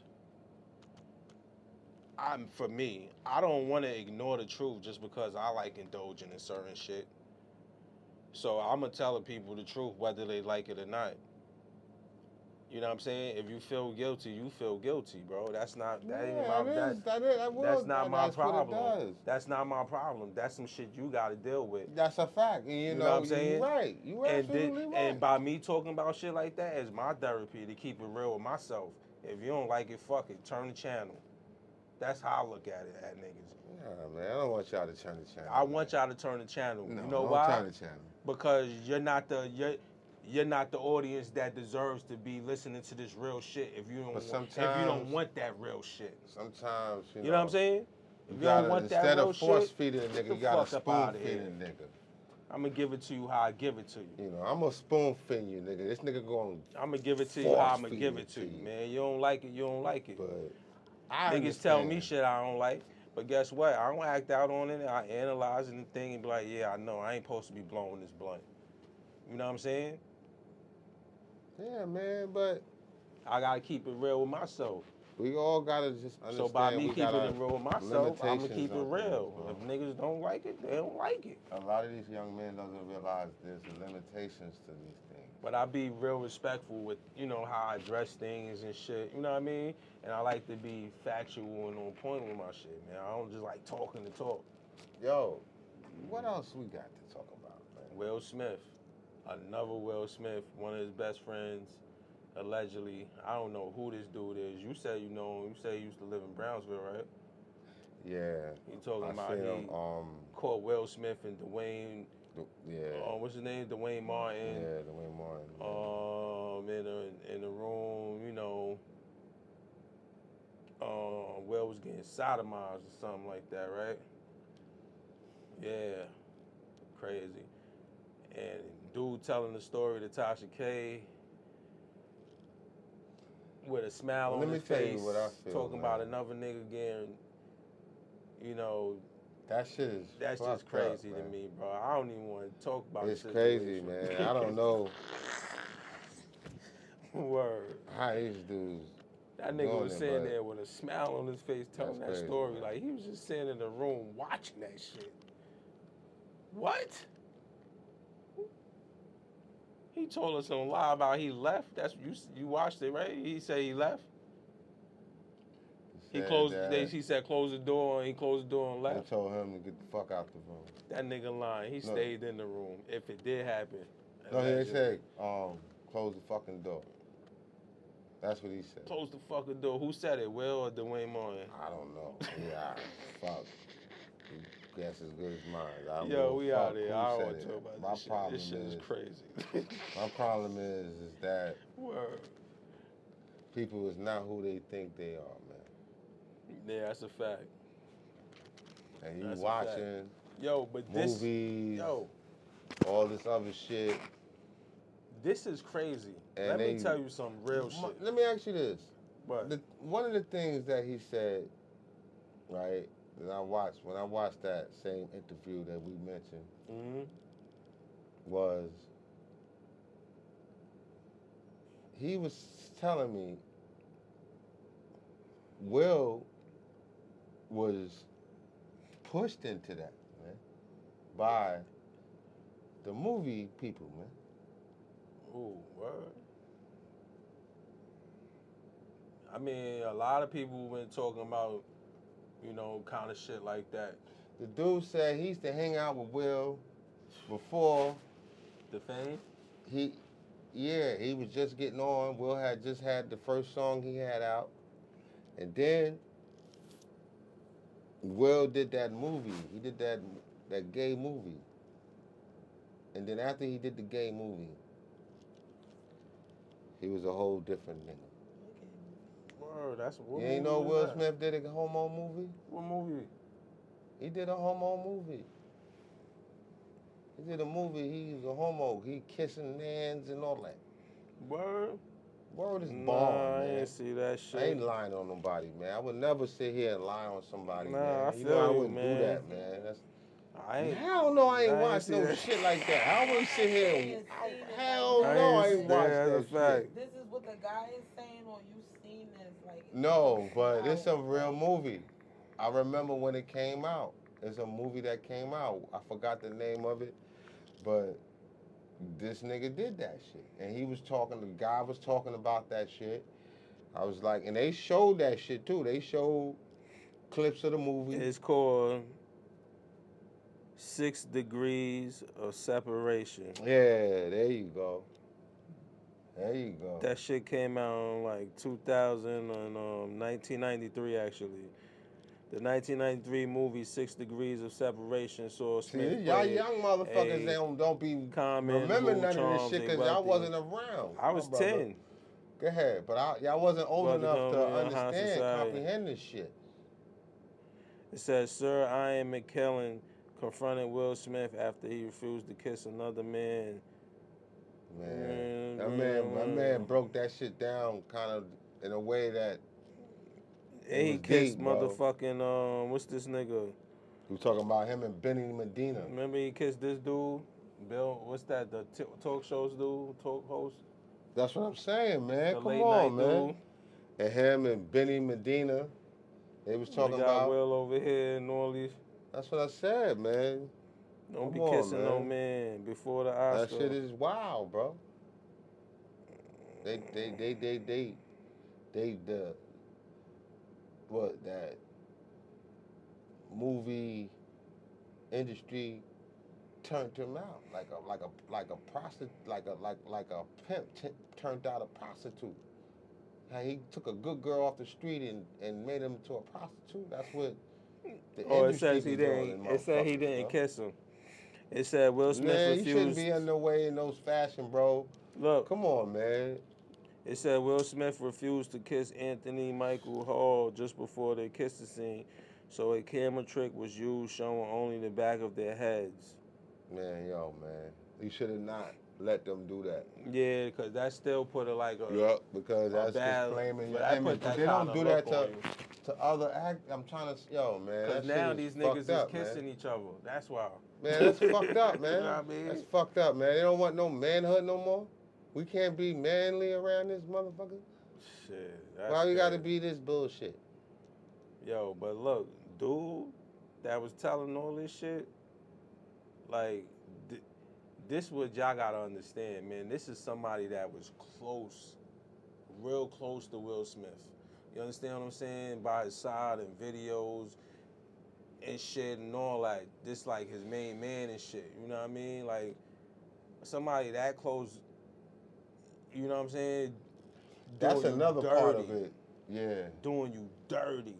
For me, I don't want to ignore the truth just because I like indulging in certain shit. So I'm gonna tell the people the truth whether they like it or not. You know what I'm saying? If you feel guilty, you feel guilty, bro. That's not that ain't my that's not my That's what it problem. does. That's not my problem. That's some shit you gotta deal with. That's a fact. And You know what I'm saying? you're right. You're And absolutely right. and by me talking about shit like that is my therapy to keep it real with myself. If you don't like it, fuck it. Turn the channel. That's how I look at it at niggas. Nah, man, I don't want y'all to turn the channel. I want y'all to turn the channel. No, You know don't why? turn the channel. Because you're not the audience that deserves to be listening to this real shit if you don't want that real shit. Sometimes You know what I'm saying? If you gotta, don't want that instead real of force shit, feeding a get nigga, the you gotta fuck up spoon outta feed here. a nigga. I'm gonna give it to you how I give it to you. You know, I'm gonna spoon feed you, nigga. This nigga going. I'm gonna give it to you how I'm gonna give it to you, man. You don't like it, you don't like it. But Niggas tell me shit I don't like, but guess what? I don't act out on it. I analyze it and think and be like, yeah, I know. I ain't supposed to be blowing this blunt. You know what I'm saying? Yeah, man, but I gotta keep it real with myself. we all gotta just understand. So by me we keeping got it real with myself, I'm gonna keep it limitations on real. things, If niggas don't like it, they don't like it. a lot of these young men doesn't realize there's limitations to these things. But I be real respectful with, you know, how I address things and shit. You know what I mean? And I like to be factual and on point with my shit, man. I don't just like talking to talk. Yo, what else we got to talk about, man? Will Smith, another Will Smith, one of his best friends, allegedly. I don't know who this dude is. You say you know him. You say he used to live in Brownsville, right? Yeah. He talking I about seen he him, caught Will Smith and Dwayne. yeah. What's his name? Dwayne Martin. Yeah, Dwayne Martin. In the room, you know. Will was getting sodomized or something like that, right? Yeah, crazy. And dude telling the story to Tasha K with a smile on his face, tell you what I feel, talking man. about another nigga getting, you know, That shit is that's just fucked crazy up, to man. me, bro. I don't even want to talk about It's the crazy, situation. man. I don't know Word. how these dudes. That nigga doing was it, sitting but there with a smile on his face telling that that's crazy, story. man. Like, he was just sitting in the room watching that shit. What? He told us on live about he left. That's you watched it, right? He said he left. He closed. He said close the door, and he closed the door and They left. told him to get the fuck out the room. That nigga lying. He No. stayed in the room. If it did happen. No, he allegedly. said, close the fucking door. That's what he said. Close the fucking door. Who said it? Will or Dwayne Martin? I don't know. Yeah, fuck. guess as good as mine. I don't Yo, give we a fuck out here. who I don't said want to it. talk about My this shit. problem This shit is crazy. my problem is that Word. people is not who they think they are, man. Yeah, that's a fact. And you That's a fact. watching Yo, but this, movies, yo, all this other shit. this is crazy. And Let me they- tell you some real shit. Let me ask you this. But One of the things that he said, right, that I watched, when I watched that same interview that we mentioned, mhm. was he was telling me Will was pushed into that, man, by the movie people, man. Ooh, word. I mean, a lot of people been talking about, you know, kind of shit like that. The dude said he used to hang out with Will before The Fame? he was just getting on. Will had just had the first song he had out. And then Will did that movie. He did that gay movie. And then after he did the gay movie, he was a whole different nigga. Word, that's what You ain't movie know was Will that? Smith did a homo movie? What movie? He did a homo movie. He did a movie, he's a homo. He kissing hands and all that. Word? Word is Nah, bomb, I man. ain't see that shit. I ain't lying on nobody, man. I would never sit here and lie on somebody, Nah, man. I You feel know I you, wouldn't man. do that, man. That's I ain't. hell no, I ain't I ain't watch see no that. shit like that. I wouldn't sit here and hell I no, ain't I see ain't that. watch That's a that fact. shit. This is what the guy is saying, or you seen this? Like, No, but it's a wow. real movie. I remember when it came out. It's a movie that came out. I forgot the name of it, but this nigga did that shit. And he was talking, the guy was talking about that shit. I was like, and they showed that shit too. They showed clips of the movie. It's called 6 Degrees of Separation. Yeah, there you go. There you go. That shit came out in like 2000 and 1993 actually. The 1993 movie 6 Degrees of Separation saw See, Smith y'all play young motherfuckers, a they don't be common remember who none of this charms shit a because y'all wealthy- wasn't around. I was my brother. 10. Go ahead, but y'all wasn't old Brother enough to coming in high understand, society. comprehend this shit. It says Sir Ian McKellen confronted Will Smith after he refused to kiss another man. Man, my man broke that shit down kind of in a way that And he was kissed deep, bro. motherfucking what's this nigga? we talking about him and Benny Medina. Remember he kissed this dude, Bill. What's that? The talk shows dude, talk host, That's what I'm saying, man. the Come late on, night man. dude. And him and Benny Medina, they was They talking got about. Will over here and all these. That's what I said, man. Don't Come be on, kissing no man. man before the That Oscar. shit is wild, bro. They that movie industry turned him out like a prostitute, like a pimp turned out a prostitute. How he took a good girl off the street and made him to a prostitute. That's what the Oh, it industry says he be doing. didn't. It said he motherfuckers, didn't bro. kiss him. It said Will Smith Man, you shouldn't refused. be in no way in those fashion, bro. Look, Come on, man. it said Will Smith refused to kiss Anthony Michael Hall just before their kissing scene, so a camera trick was used showing only the back of their heads. Man, you should have not let them do that. Yeah, because that still put it like a. Yep, because that's bad- just claiming your but I image. put But that they don't kinda do that look on to other act. I'm trying to, man. Because That now shit these is niggas fucked is up, kissing man. each other. That's wild. Man, that's fucked up, man. You know what I mean? That's fucked up, man. They don't want no manhood no more. We can't be manly around this motherfucker. Shit. That's Why we got to crazy. be this bullshit? Yo, but look, dude that was telling all this shit, like, this what y'all gotta understand, man. This is somebody that was close, real close to Will Smith. You understand what I'm saying? By his side in videos and shit and all that. This like his main man and shit. You know what I mean? Like, somebody that close, you know what I'm saying? That's Doing you another part of dirty. it. Yeah. Doing you dirty.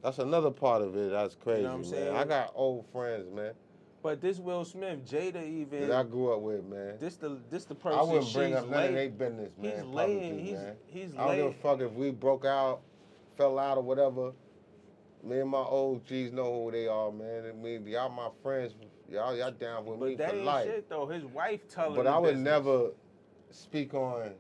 That's another part of it. That's crazy, what I'm man. saying? I got old friends, man, But this Will Smith, Jada that I even grew up with, man. this the I person wouldn't bring she's up none of their laying. business, man, He's publicly, laying. man. He's I don't give a laying. fuck if we broke out, fell out, or whatever. Me and my old G's know who they are, man. I mean, y'all my friends. Y'all down with me But that for ain't life. shit though. His wife telling But the I would business. never speak on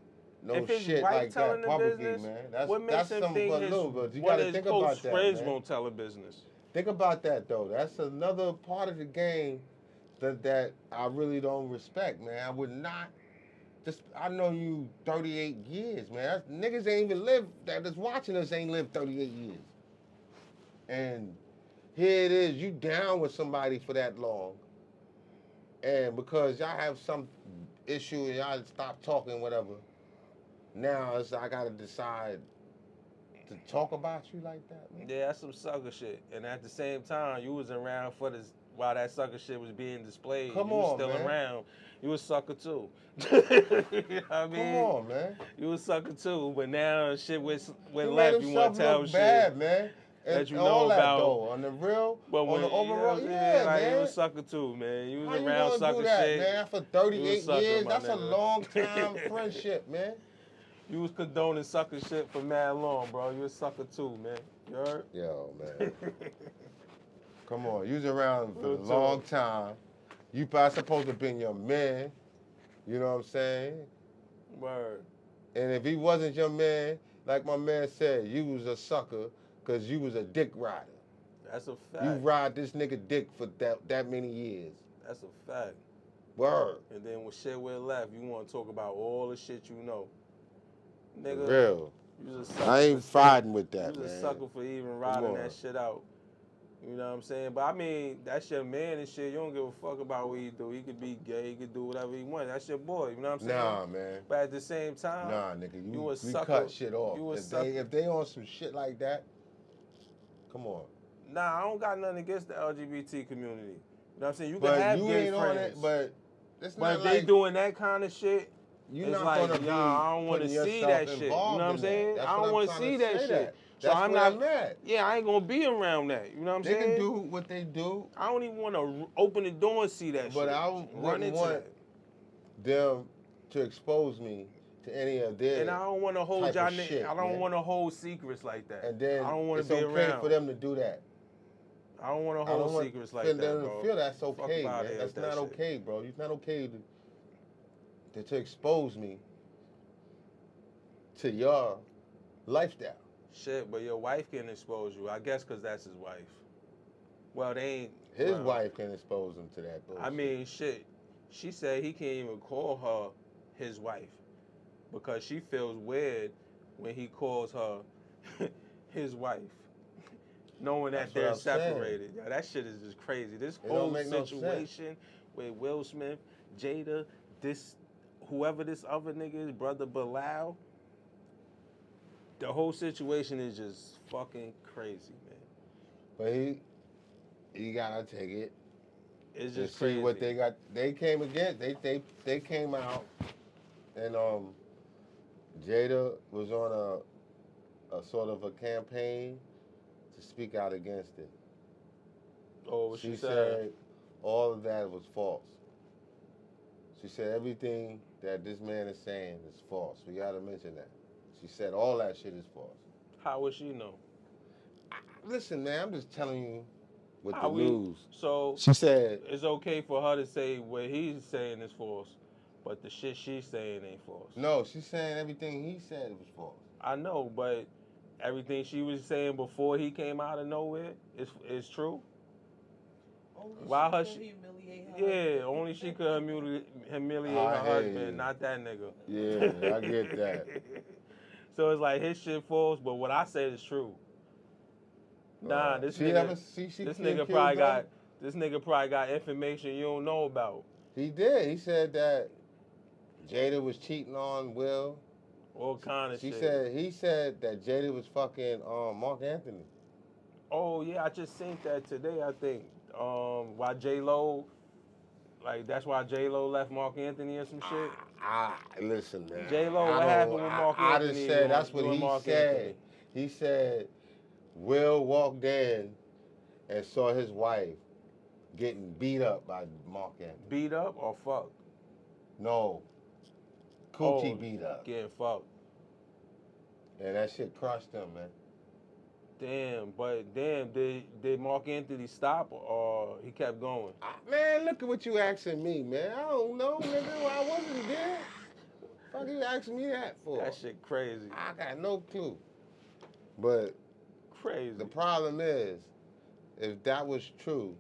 no If his shit wife like telling that the publicly, business, man. what makes That's him some think but his little, but you one gotta of his think close about that, friends man. won't tell the business? Think about that though. That's another part of the game that I really don't respect, man. I would not. I know you 38 years, man. Niggas ain't even lived. That is watching us ain't lived 38 years. And here it is, you down with somebody for that long, and because y'all have some issue and y'all stop talking, whatever. Now I gotta decide to talk about you like that, man. Yeah, that's some sucker shit. And at the same time, you was around for this while that sucker shit was being displayed. Come you was on, still man. around. You was sucker too. You know what I mean? Come on, man. You was sucker too, but now shit went He made left. You want himself to tell look shit bad, man. And that you all know that about. though, on the real, But on when the you know overall, what I'm saying? yeah, Like you man. was sucker too, man. You was How you around gonna sucker do that, shit. man? For You was 38 sucker, years, my that's a nigga. long time friendship, man. You was condoning sucker shit for mad long, bro. You a sucker too, man. You heard? Yo, man. Come on, you was around for a Real talk. long time. You probably supposed to been your man. You know what I'm saying? Word. And if he wasn't your man, like my man said, you was a sucker because you was a dick rider. That's a fact. You ride this nigga dick for that many years. That's a fact. Word. And then when shit went left, you want to talk about all the shit you know. For Nigga, real. you was a sucker I ain't for fighting with you that, was a man. sucker for even riding on. that shit out. You know what I'm saying? But I mean, that's your man and shit. You don't give a fuck about what he do. He could be gay. He could do whatever he wants. That's your boy. You know what I'm saying? Nah, man. But at the same time, Nah, nigga. you a We sucker. cut shit off. You a If sucker. they on some shit like that, come on. Nah, I don't got nothing against the LGBT community. You know what I'm saying? You can But have you gay ain't friends. on it. But it's But not if they like doing that kind of shit, you're it's not like, gonna be I don't want to putting see yourself that shit. You know involved what I'm in saying? that. That's I what don't I'm want to trying see to that say shit. So That's I'm where not. I'm at. Yeah, I ain't gonna be around that. You know what I'm They saying? can do what they do, I don't even want to open the door and see that but shit. I Run wouldn't into want that. them to expose me to any of their. And I don't want to hold type y'all. of shit, I don't man. want to hold secrets like that. And then I don't want it's to be okay around. for them to do that. I don't want to I don't hold want secrets like them that, to bro. feel that's Fuck okay, outta man. here That's with that not shit. okay, bro. It's not okay to expose me to your lifestyle. Shit, but your wife can expose you. I guess because that's his wife. Well, they ain't. His well, wife can expose him to that bullshit. I mean, shit. She said he can't even call her his wife because she feels weird when he calls her his wife, knowing that That's what they're I'm saying. separated. Yeah, that shit is just crazy. This It whole don't make no sense. situation with Will Smith, Jada, whoever this other nigga is, brother Bilal, the whole situation is just fucking crazy, man. But he gotta take it. It's To just see crazy. what they got. They came again. They came out, and Jada was on a sort of a campaign to speak out against it. Oh, what She she said all of that was false. She said everything that this man is saying is false. We gotta mention that. She said all that shit is false. How would she know? Listen, man, I'm just telling you what How the we- news. So She said it's okay for her to say what he's saying is false, but the shit she's saying ain't false. no. She's saying everything he said was false. I know, but everything she was saying before he came out of nowhere is true. Only Why she her could sh- humiliate her Yeah, husband. only she could humiliate I her hear husband, you. not that nigga. Yeah, I get that. So it's like his shit false, but what I said is true. Nah, this nigga probably got information you don't know about. He did. He said that Jada was cheating on Will. All kind of He shit. said that Jada was fucking Mark Anthony. Oh yeah, I just seen that today. I think why J-Lo, like that's why J-Lo left Mark Anthony or some shit. Listen, man. J-Lo, I what don't- happened with Mark I Anthony? just said that's what you and he Mark said. Anthony? He said Will walked in and saw his wife getting beat up by Mark Anthony. Beat up or fucked? No, coochie beat up. Getting fucked. And that shit crushed him, man. Damn, did Mark Anthony stop or he kept going? Man, look at what you asking me, man. I don't know, nigga. I wasn't there. Fuck you asking me that for? That shit crazy. I got no clue. But Crazy. the problem is, if that was true,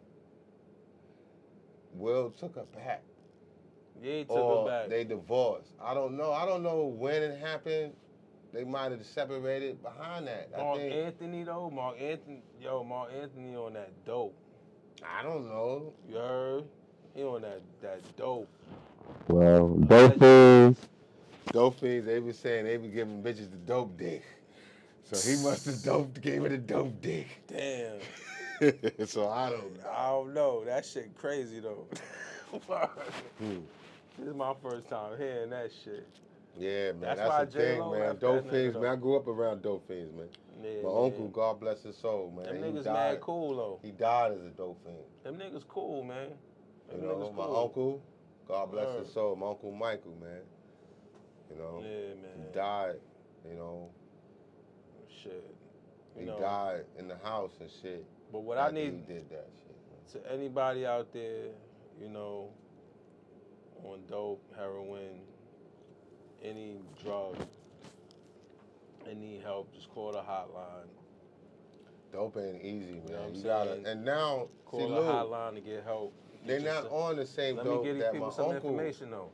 Will took her back. Yeah, he took Or her back. they divorced. I don't know. I don't know when it happened. They might have separated behind that. Mark Anthony though, Mark Anthony on that dope. I don't know. You heard? He on that dope. Well, dope fiends, they was saying they was giving bitches the dope dick. So he must have gave her the dope dick. Damn. So I don't know. I don't know. That shit crazy though. This is my first time hearing that shit. Yeah, man. That's That's why the thing, J-Lo man. left Dope that fiends, nigga, man. I grew up around dope fiends, man. Yeah, My uncle, God bless his soul, man. Them he niggas died. mad cool though. He died as a dope fiend. Them niggas cool, man. Them You know, niggas my cool. uncle, God bless Word. his soul, my Uncle Michael, man. You know, Yeah, man. he died, you know. Shit. You He know, died in the house and shit. But what I after need he did that shit, man. to anybody out there, you know, on dope, heroin, any drug, and need help, just call the hotline. Dope ain't easy, man. You know what I'm You gotta, saying? and now, Call see, the Lou, hotline to get help. they're not on the same Let dope me give these that my people some uncle. information though.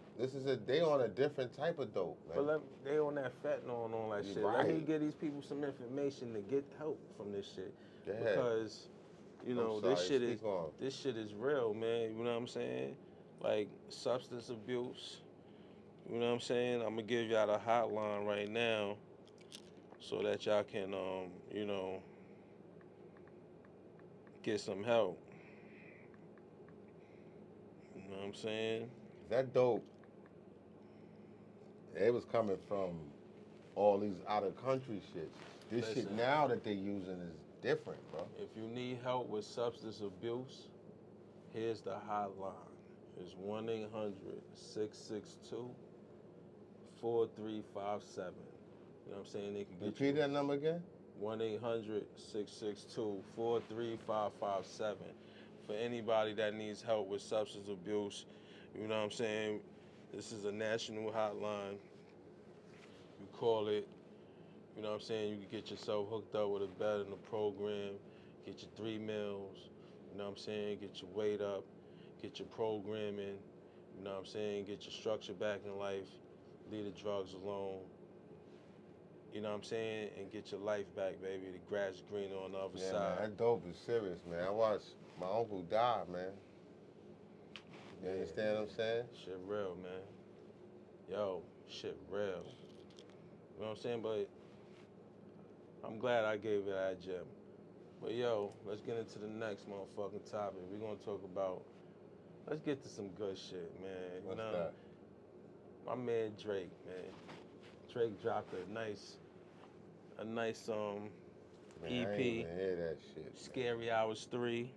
They on a different type of dope, man. But they on that fentanyl and all that You shit. Let me right. give these people some information to get help from this shit. Go ahead. Because, you know, I'm this sorry, shit is speak on. this shit is real, man. You know what I'm saying? Like substance abuse. You know what I'm saying? I'm gonna give y'all the hotline right now so that y'all can you know, get some help. You know what I'm saying? That dope, it was coming from all these out of country shit. This shit Listen. now that they using is different, bro. If you need help with substance abuse, here's the hotline. It's 1-800-662-4357. You know what I'm saying? They can get Repeat that number again? 1-800-662-43557. For anybody that needs help with substance abuse, you know what I'm saying? This is a national hotline. You call it, you know what I'm saying? You can get yourself hooked up with a bed in the program, get your 3 meals, you know what I'm saying? Get your weight up, get your programming, you know what I'm saying? Get your structure back in life, leave the drugs alone, you know what I'm saying? And get your life back, baby. The grass is greener on the other Yeah, man, side. that dope is serious, man. I watched my uncle die, man. You Yeah. understand what I'm saying? Shit real, man. Yo, shit real. You know what I'm saying? But I'm glad I gave it that gem. But yo, let's get into the next motherfucking topic. We're gonna talk about, let's get to some good shit, man. What's you know, that? my man Drake, man. Drake dropped a nice Man, I ain't EP, even hear that shit. Man. Scary Hours 3.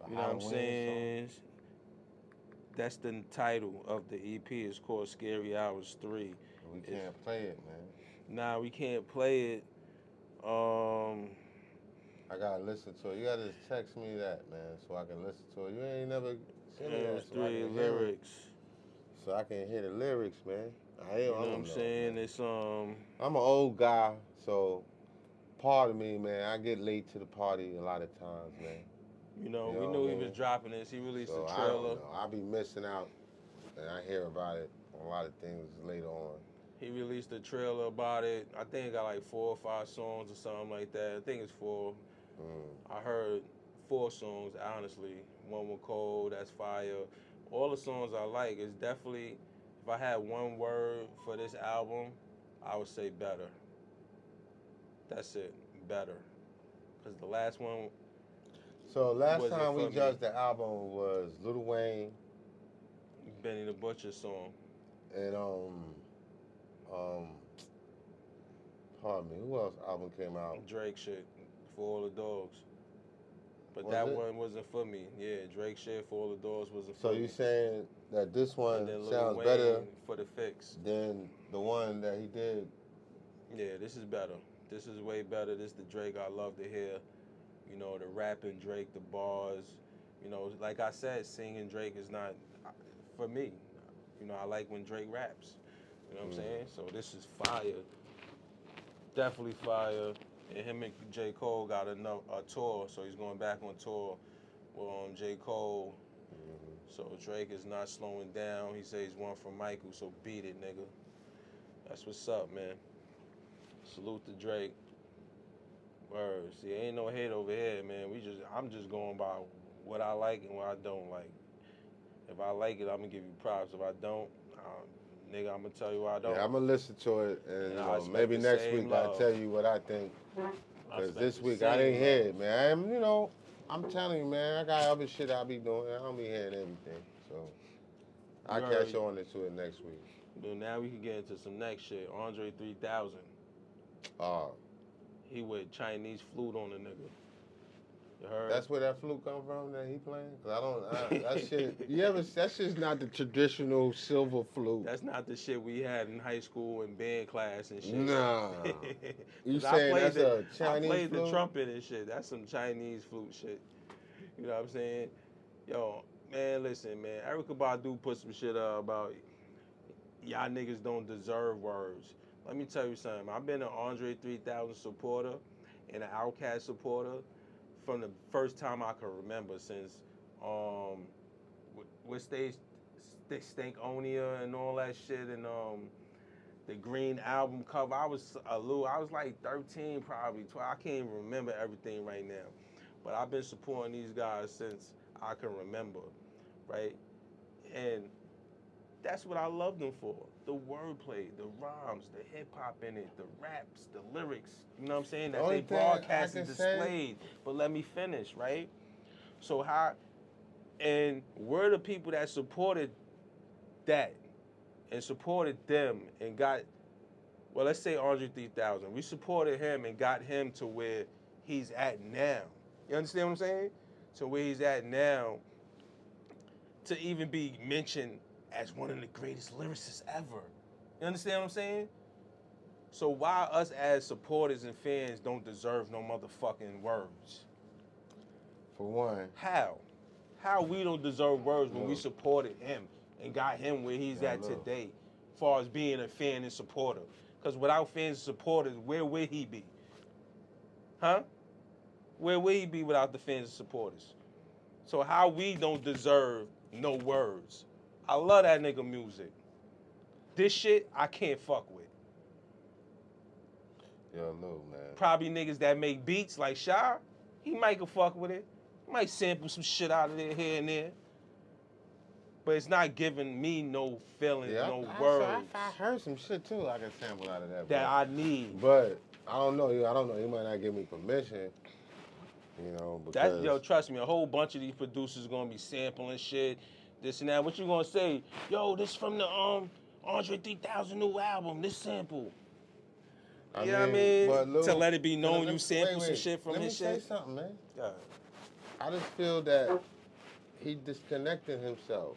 The You know what I'm Halloween saying? That's the title of the EP. It's called Scary Hours 3. song? We can't play it, man. Nah, we can't play it. I gotta listen to it. You gotta just text me that, man, so I can listen to it. You ain't never seen It it was so I 3 can hear it. lyrics. So I can hear the lyrics, man. You know what I'm saying? Man. It's I'm an old guy, so part of me, man, I get late to the party a lot of times, man. you know, You we know knew what he I was mean? dropping this. He released So a I don't trailer. know. I be missing out, and I hear about it on a lot of things later on. He released a trailer about it. I think it got like 4 or 5 songs or something like that. I think it's 4. I heard 4 songs, honestly. One with Cold, that's fire. All the songs I like. It's definitely, if I had one word for this album, I would say better. That's it, better. Because the last one, So last wasn't time we for me. judged the album was Lil Wayne Benny the Butcher song. and pardon me, who else album came out? Drake shit. For All the Dogs. But Was that it? one wasn't for me. Yeah, Drake shit For All the Dogs wasn't So for me. you saying that this And one then Lil sounds Wayne better for The Fix. than the one that he did? Yeah, this is better. This is way better. This is the Drake I love to hear. You know, the rapping Drake, the bars. You know, like I said, singing Drake is not for me. You know, I like when Drake raps. You know what I'm saying? So this is fire. Definitely fire. And him and J. Cole got a tour, so he's going back on tour with J. Cole. So Drake is not slowing down. He says he's one from Michael, so beat it, nigga. That's what's up, man. Salute to Drake. Word. See, ain't no hate over here, man. I'm just going by what I like and what I don't like. If I like it, I'm gonna give you props. If I don't, nigga, I'm gonna tell you why I don't. Yeah, I'm gonna listen to it, and And I expect maybe the next same week I'll love. tell you what I think. I Cause expect this the week I same didn't hear love. it, man. I'm telling you, man. I got other shit I be doing. I don't be hearing everything, so I'll You catch already- on to it next week. But now we can get into some next shit. Andre 3000. Oh, He with Chinese flute on the nigga. You heard? that's where that flute come from that he playing? Cause that shit. That shit's not the traditional silver flute. That's not the shit we had in high school and band class and shit. Nah. You 'Cause saying that's a I Chinese played the flute? trumpet and shit. That's some Chinese flute shit. You know what I'm saying? Yo, man, listen, man. Erykah Badu put some shit up about y'all niggas don't deserve words. Let me tell you something. I've been an Andre 3000 supporter and an Outkast supporter from the first time I can remember since what stage Stankonia and all that shit and the Green album cover. I was like 13 probably 12. I can't even remember everything right now. But I've been supporting these guys since I can remember, right? And that's what I love them for. The wordplay, the rhymes, the hip hop in it, the raps, the lyrics, you know what I'm saying? That Only they thing I broadcast and can say- displayed. But let me finish, right? So we're the people that supported that and supported them and got, well, let's say Andre 3000. We supported him and got him to where he's at now. You understand what I'm saying? To where he's at now, to even be mentioned as one of the greatest lyricists ever. You understand what I'm saying? So why us as supporters and fans don't deserve no motherfucking words? For one. How? How we don't deserve words when we Look. supported him and got him where he's Yeah, at look. today, as far as being a fan and supporter? Because without fans and supporters, where would he be? Huh? Where would he be without the fans and supporters? So how we don't deserve no words? I love that nigga music. This shit I can't fuck with. Yo, look, man. Probably niggas that make beats like Shy, he might can fuck with it. He might sample some shit out of there here and there. But it's not giving me no feeling, no words I heard some shit too. I can sample out of that. that I need. But I don't know. He might not give me permission. You know, because Yo, trust me, a whole bunch of these producers gonna be sampling shit, this and that. What you gonna say? Yo, this from the Andre 3000 new album. This sample. You know what I mean? but Lou, To let it be known let- you sampled some wait. shit from Let his me shit. say something, man. Yeah. I just feel that he disconnected himself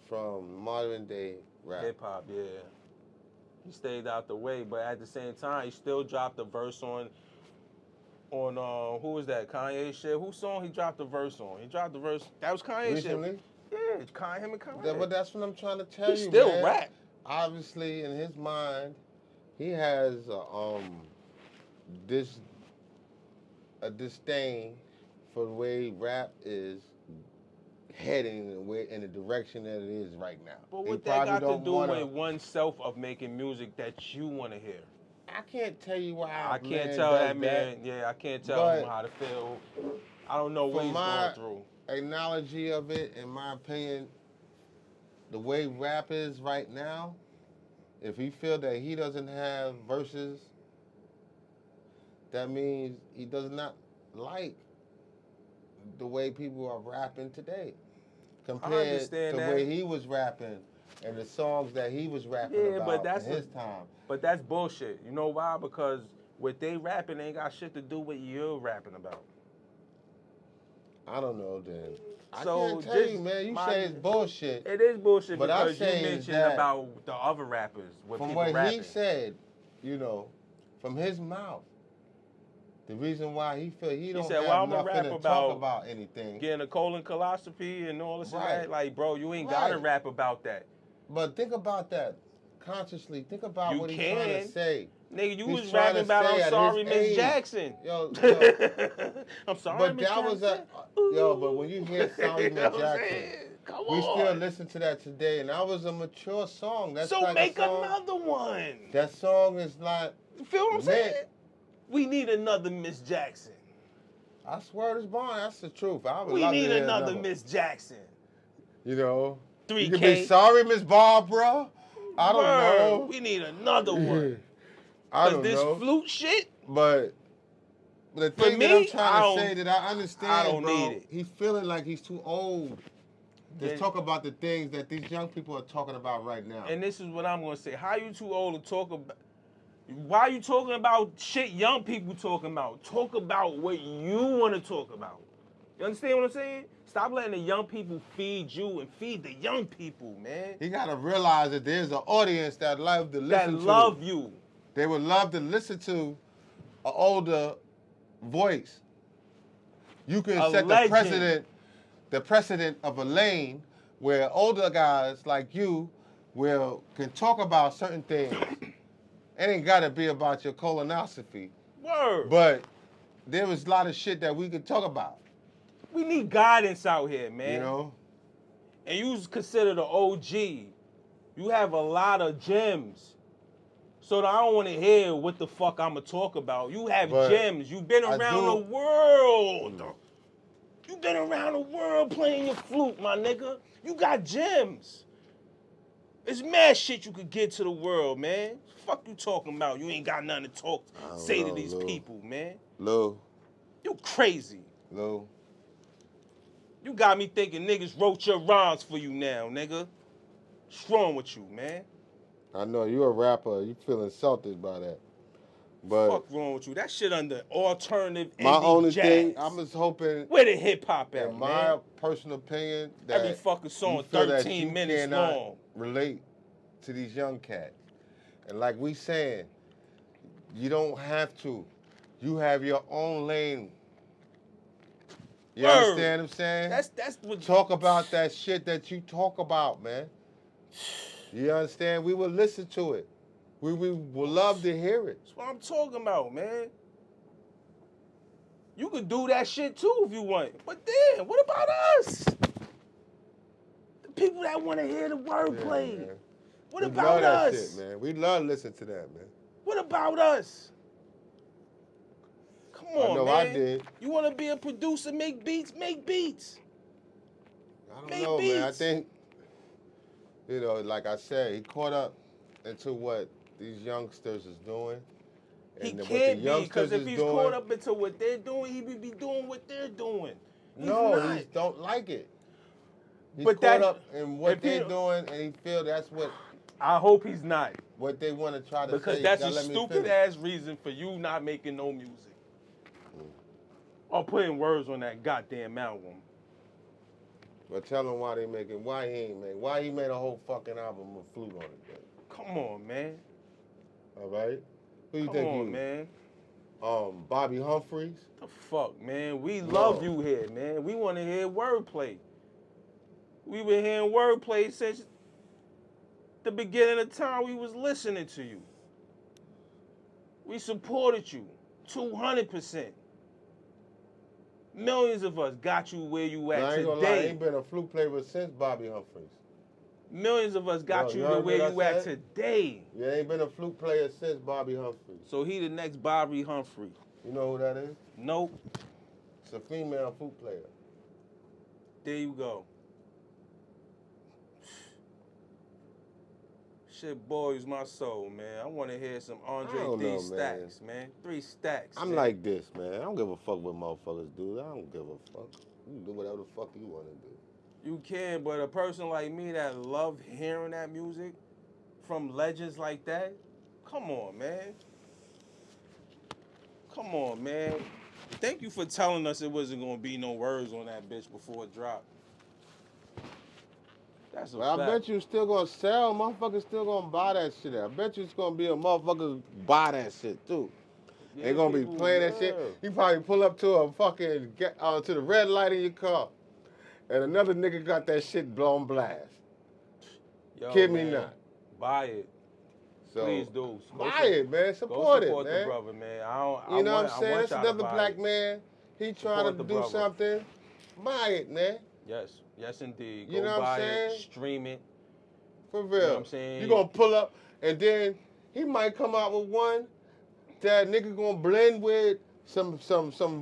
from modern day rap. Hip hop, yeah. He stayed out the way, but at the same time, he still dropped a verse on who was that? Kanye shit. Whose song he dropped the verse on? He dropped the verse. That was Kanye Recently? shit. Yeah, him and Kanye. But that's what I'm trying to tell He you, still man. rap. Obviously, in his mind, he has a disdain for the way rap is heading in the direction that it is right now. But He what that probably got to don't do wanna- with oneself of making music that you want to hear? I can't tell you why. I man can't tell does that man. Yeah, I can't tell him But how to feel. I don't know what from he's my- going through. Analogy of it, in my opinion, the way rap is right now, if he feel that he doesn't have verses, that means he does not like the way people are rapping today compared understand to the that. way he was rapping and the songs that he was rapping Yeah, about but that's in his time. But that's bullshit. You know why? Because what they rapping ain't got shit to do with you're rapping about. I don't know then. I So can't tell you, just man. You my- say it's bullshit. It is bullshit But I'm because you saying mentioned that about the other rappers, what From people what rapping. he said, you know, from his mouth, the reason why he feel he don't said, have well, I'ma nothing rap to about talk about anything. Getting a colonoscopy and all this and Right. that. Like, bro, you ain't gotta Right. rap about that. But think about that consciously. Think about You what he's trying to can. say. Nigga, you He's was trying rapping to about say I'm at sorry, his Miss age. Jackson. Yo, I'm sorry, but Miss that was Jackson. but when you hear Sorry You know Miss what I'm Jackson, saying? Come we still on. listen to that today, and that was a mature song. That's So like make a song. another one. That song is not. You feel what I'm meant- saying? We need another Miss Jackson. I swear it's born. That's the truth. I would We love need to hear another Miss Jackson. You know, 3K. you can be sorry, Miss Barbara. I don't Word. know. We need another one. I Cause don't this know. flute shit, But the For thing that me, I'm trying to say that I understand, I don't bro, need it. he's feeling like he's too old to Yeah. talk about the things that these young people are talking about right now. and this is what I'm gonna say. How you too old to talk about? Why you talking about shit young people talking about? Talk about what you want to talk about. You understand what I'm saying? Stop letting the young people feed you and feed the young people, man. He got to realize that there's an audience that love to That listen to. love you. They would love to listen to an older voice. You can A set legend. the precedent of a lane where older guys like you can talk about certain things. It ain't got to be about your colonoscopy, Word. but there was a lot of shit that we could talk about. We need guidance out here, man. You know, And you's considered an OG. You have a lot of gems. So I don't want to hear what the fuck I'ma talk about. You have But gems. You've been I around the do- world. You've been around the world playing your flute, my nigga. You got gems. It's mad shit you could get to the world, man. Fuck you talking about? You ain't got nothing to say to these people, man. Lou, You crazy. Lou. You got me thinking niggas wrote your rhymes for you now, nigga. What's wrong with you, man? I know you a rapper. You feel insulted by that, but Fuck wrong with you? That shit under alternative my indie only jazz. thing, I'm just hoping, Where the hip hop at, in my man? personal opinion, that Every fucking song you feel that 13 you minutes cannot long. relate to these young cats. And like we saying, you don't have to. You have your own lane. You Word. understand what I'm saying? That's what Talk about that shit that you talk about, man. You understand? We will listen to it. We will love to hear it. That's what I'm talking about, man. You could do that shit too if you want. But then, what about us? The people that want to hear the wordplay. man. What We about love that us? shit, man. We love listening to that, man. What about us? Come on, I know man. I did. You want to be a producer, make beats, make beats. I don't Make know, man. I beats. think, like I said, he caught up into what these youngsters is doing. He And what the can't be, youngsters because if is he's doing, caught up into what they're doing, he would be doing what they're doing. He's no, not. he don't like it. He's But caught that- up in what if he- they're doing, and he feel that's I hope he's not. what they want to try to Because say. that's You a gotta let me stupid finish. ass reason for you not making no music. Or putting words on that goddamn album. But tell him why he made a whole fucking album with flute on it, man. Come on, man. All right? Who you Come think on, you? man. Bobby Humphreys? The fuck, man. We No. love you here, man. We want to hear wordplay. We been hearing wordplay since the beginning of time we was listening to you. We supported you 200%. Millions of us got you where you I at ain't gonna lie, I today. ain't been a flute player since Bobby Humphreys. Millions of us got Yo, you you to heard where what you I at said? today. You ain't been a flute player since Bobby Humphreys. So he the next Bobby Humphrey. You know who that is? Nope. It's a female flute player. There you go. Shit boils my soul, man. I want to hear some Andre I don't 3 know, stacks, man. 3 stacks. I'm man. like this, man. I don't give a fuck what motherfuckers do. I don't give a fuck. You can do whatever the fuck you want to do. You can, but a person like me that love hearing that music from legends like that, come on, man. Come on, man. Thank you for telling us it wasn't gonna be no words on that bitch before it dropped. That's a But I fact. bet you still gonna sell. Motherfuckers still gonna buy that shit. I bet you it's gonna be a motherfucker buy that shit too. Yeah, They gonna be people, playing that shit. yeah. You probably pull up to a fucking to the red light in your car, and another nigga got that shit blown blast. Yo, Kid me man, not. buy it. So Please do. buy it, man. Go Support it, support the man. brother, man. I don't. You know what I'm I saying? want That's y'all to another buy black it. man. He trying Support to the do brother. something. Buy it, man. Yes, yes, indeed. You Go know what I'm buy saying? it. Stream it. For real. You know what I'm saying? You gonna pull up, and then he might come out with one that nigga gonna blend with some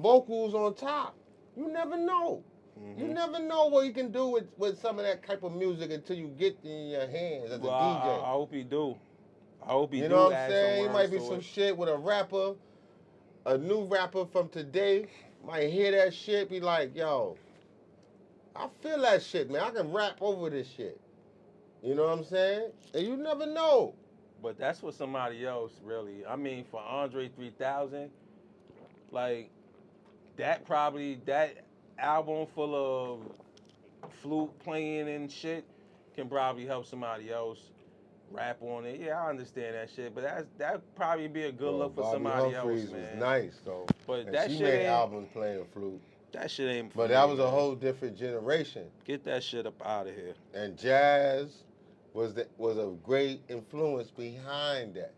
vocals on top. You never know. You never know what you can do with some of that type of music until you get in your hands as Well, a DJ. I hope he do. I hope he You do know what I'm add saying? He some might words be to some it. shit with a rapper, a new rapper from today. Might hear that shit, be like, yo, I feel that shit, man. I can rap over this shit. You know what I'm saying? And you never know. But that's for somebody else, really. I mean, for Andre 3000, like that album full of flute playing and shit can probably help somebody else rap on it. Yeah, I understand that shit, but that probably be a good Bro, look for Bobby somebody Humphries else, was man. nice though. But And that she shit made ain't. albums playing flute. That shit ain't. But for that me, was man. a whole different generation. Get that shit up out of here. And jazz was a great influence behind that.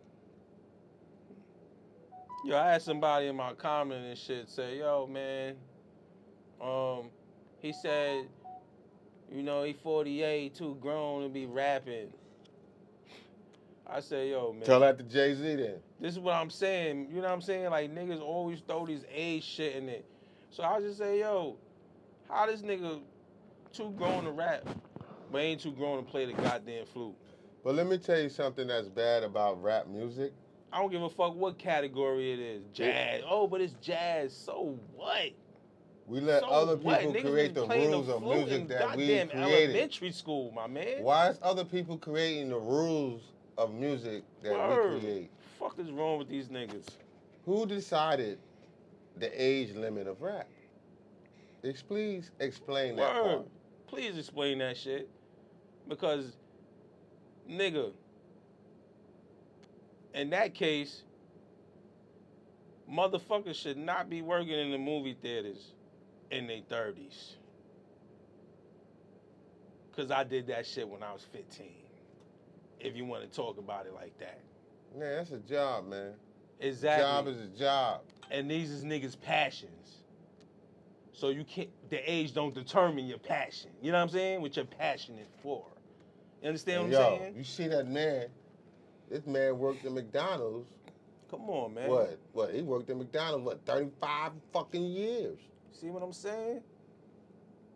Yo, I had somebody in my comment and shit say, yo, man, he said, you know, he 48, too grown to be rapping. I say, yo, man. Tell that to Jay-Z then. This is what I'm saying. You know what I'm saying? Like, niggas always throw this age shit in it. So I just say, yo, how this nigga too grown to rap, but ain't too grown to play the goddamn flute? But let me tell you something that's bad about rap music. I don't give a fuck what category it is. Jazz. Oh, but it's jazz. So what? We let So other what? people Niggas create been the playing rules the of flute music in that we goddamn created. elementary school, my man. Why is other people creating the rules of music that Word. we create? Fuck is wrong with these niggas? Who decided the age limit of rap? Please explain that Word. part. Please explain that shit. Because, nigga, in that case, motherfuckers should not be working in the movie theaters in their 30s. Because I did that shit when I was 15. If you want to talk about it like that. Man, that's a job, man. Exactly. A job is a job. And these is niggas' passions. So you can't, the age don't determine your passion. You know what I'm saying? What you're passionate for. You understand what I'm saying? You see that man? This man worked at McDonald's. Come on, man. What? He worked at McDonald's, 35 fucking years. See what I'm saying?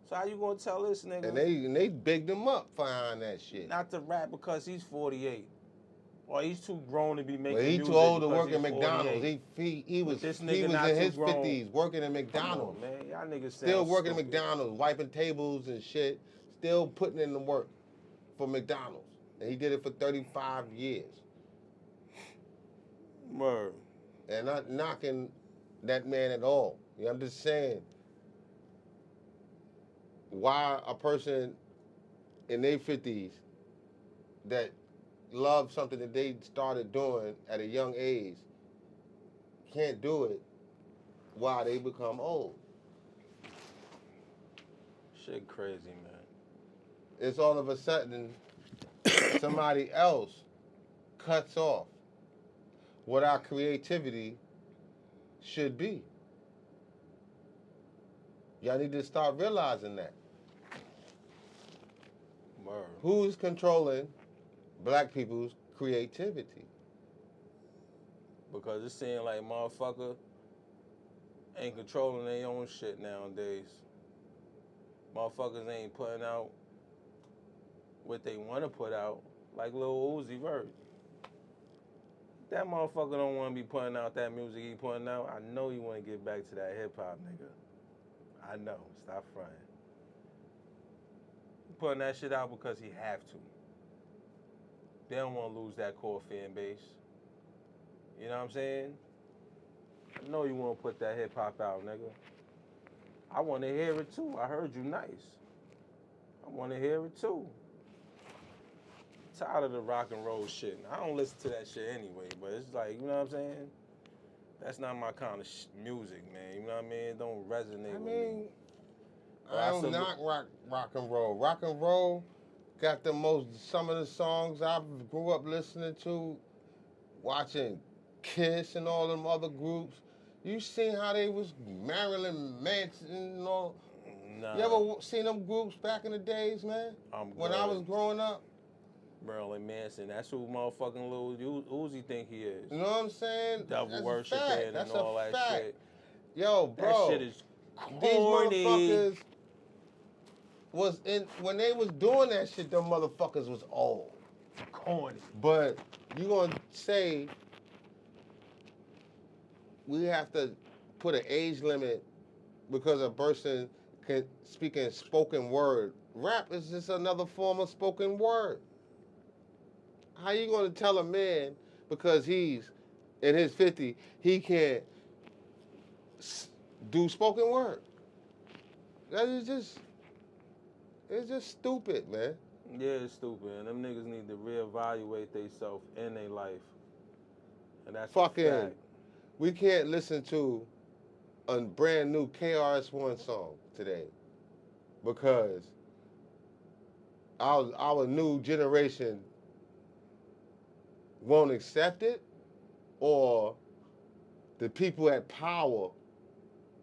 So how you gonna tell this nigga And they bigged him up behind that shit. not to rap because he's 48? Or he's too grown to be making But he music too old to because work at he's McDonald's. 48. He was this he nigga was not in too his grown. 50s working at Come McDonald's. on, man. Y'all niggas Still sound working at stupid. McDonald's, wiping tables and shit. Still putting in the work for McDonald's. And he did it for 35 years. Word. And not knocking that man at all. I'm just saying why a person in their 50s that love something that they started doing at a young age can't do it while they become old. Shit crazy, man. It's all of a sudden somebody else cuts off what our creativity should be. Y'all need to start realizing that. Word. Who's controlling black people's creativity? Because it seems like motherfucker ain't controlling their own shit nowadays. Motherfuckers ain't putting out what they want to put out, like Lil Uzi Vert. That motherfucker don't want to be putting out that music he putting out. I know he want to get back to that hip hop nigga. I know. Stop fronting. He putting that shit out because he have to. They don't want to lose that core fan base. You know what I'm saying? I know you want to put that hip hop out, nigga. I want to hear it too. I heard you nice. I want to hear it too. Tired of the rock and roll shit. I don't listen to that shit anyway, but it's like, you know what I'm saying? That's not my kind of music, man. You know what I mean? It don't resonate I with mean, me. I don't knock rock and roll. Rock and roll got some of the songs I grew up listening to, watching Kiss and all them other groups. You seen how they was Marilyn Manson and all? Nah, You ever seen them groups back in the days, man? I'm When good. I was growing up? Marilyn Manson, that's who motherfucking Lil Uzi think he is. You know what I'm saying? Devil That's a worshiping fact. and That's all a that fact. shit. Yo, bro. That shit is These corny. motherfuckers was in when they was doing that shit, them motherfuckers was old. Corny. But you gonna say we have to put an age limit because a person can speak in spoken word. Rap is just another form of spoken word. How you gonna tell a man because he's in his 50 he can't do spoken word? That is just, it's just stupid, man. Yeah, it's stupid. And them niggas need to reevaluate themselves in their life. And that's Fucking, a fact. we can't listen to a brand new KRS-One song today because our new generation won't accept it, or the people at power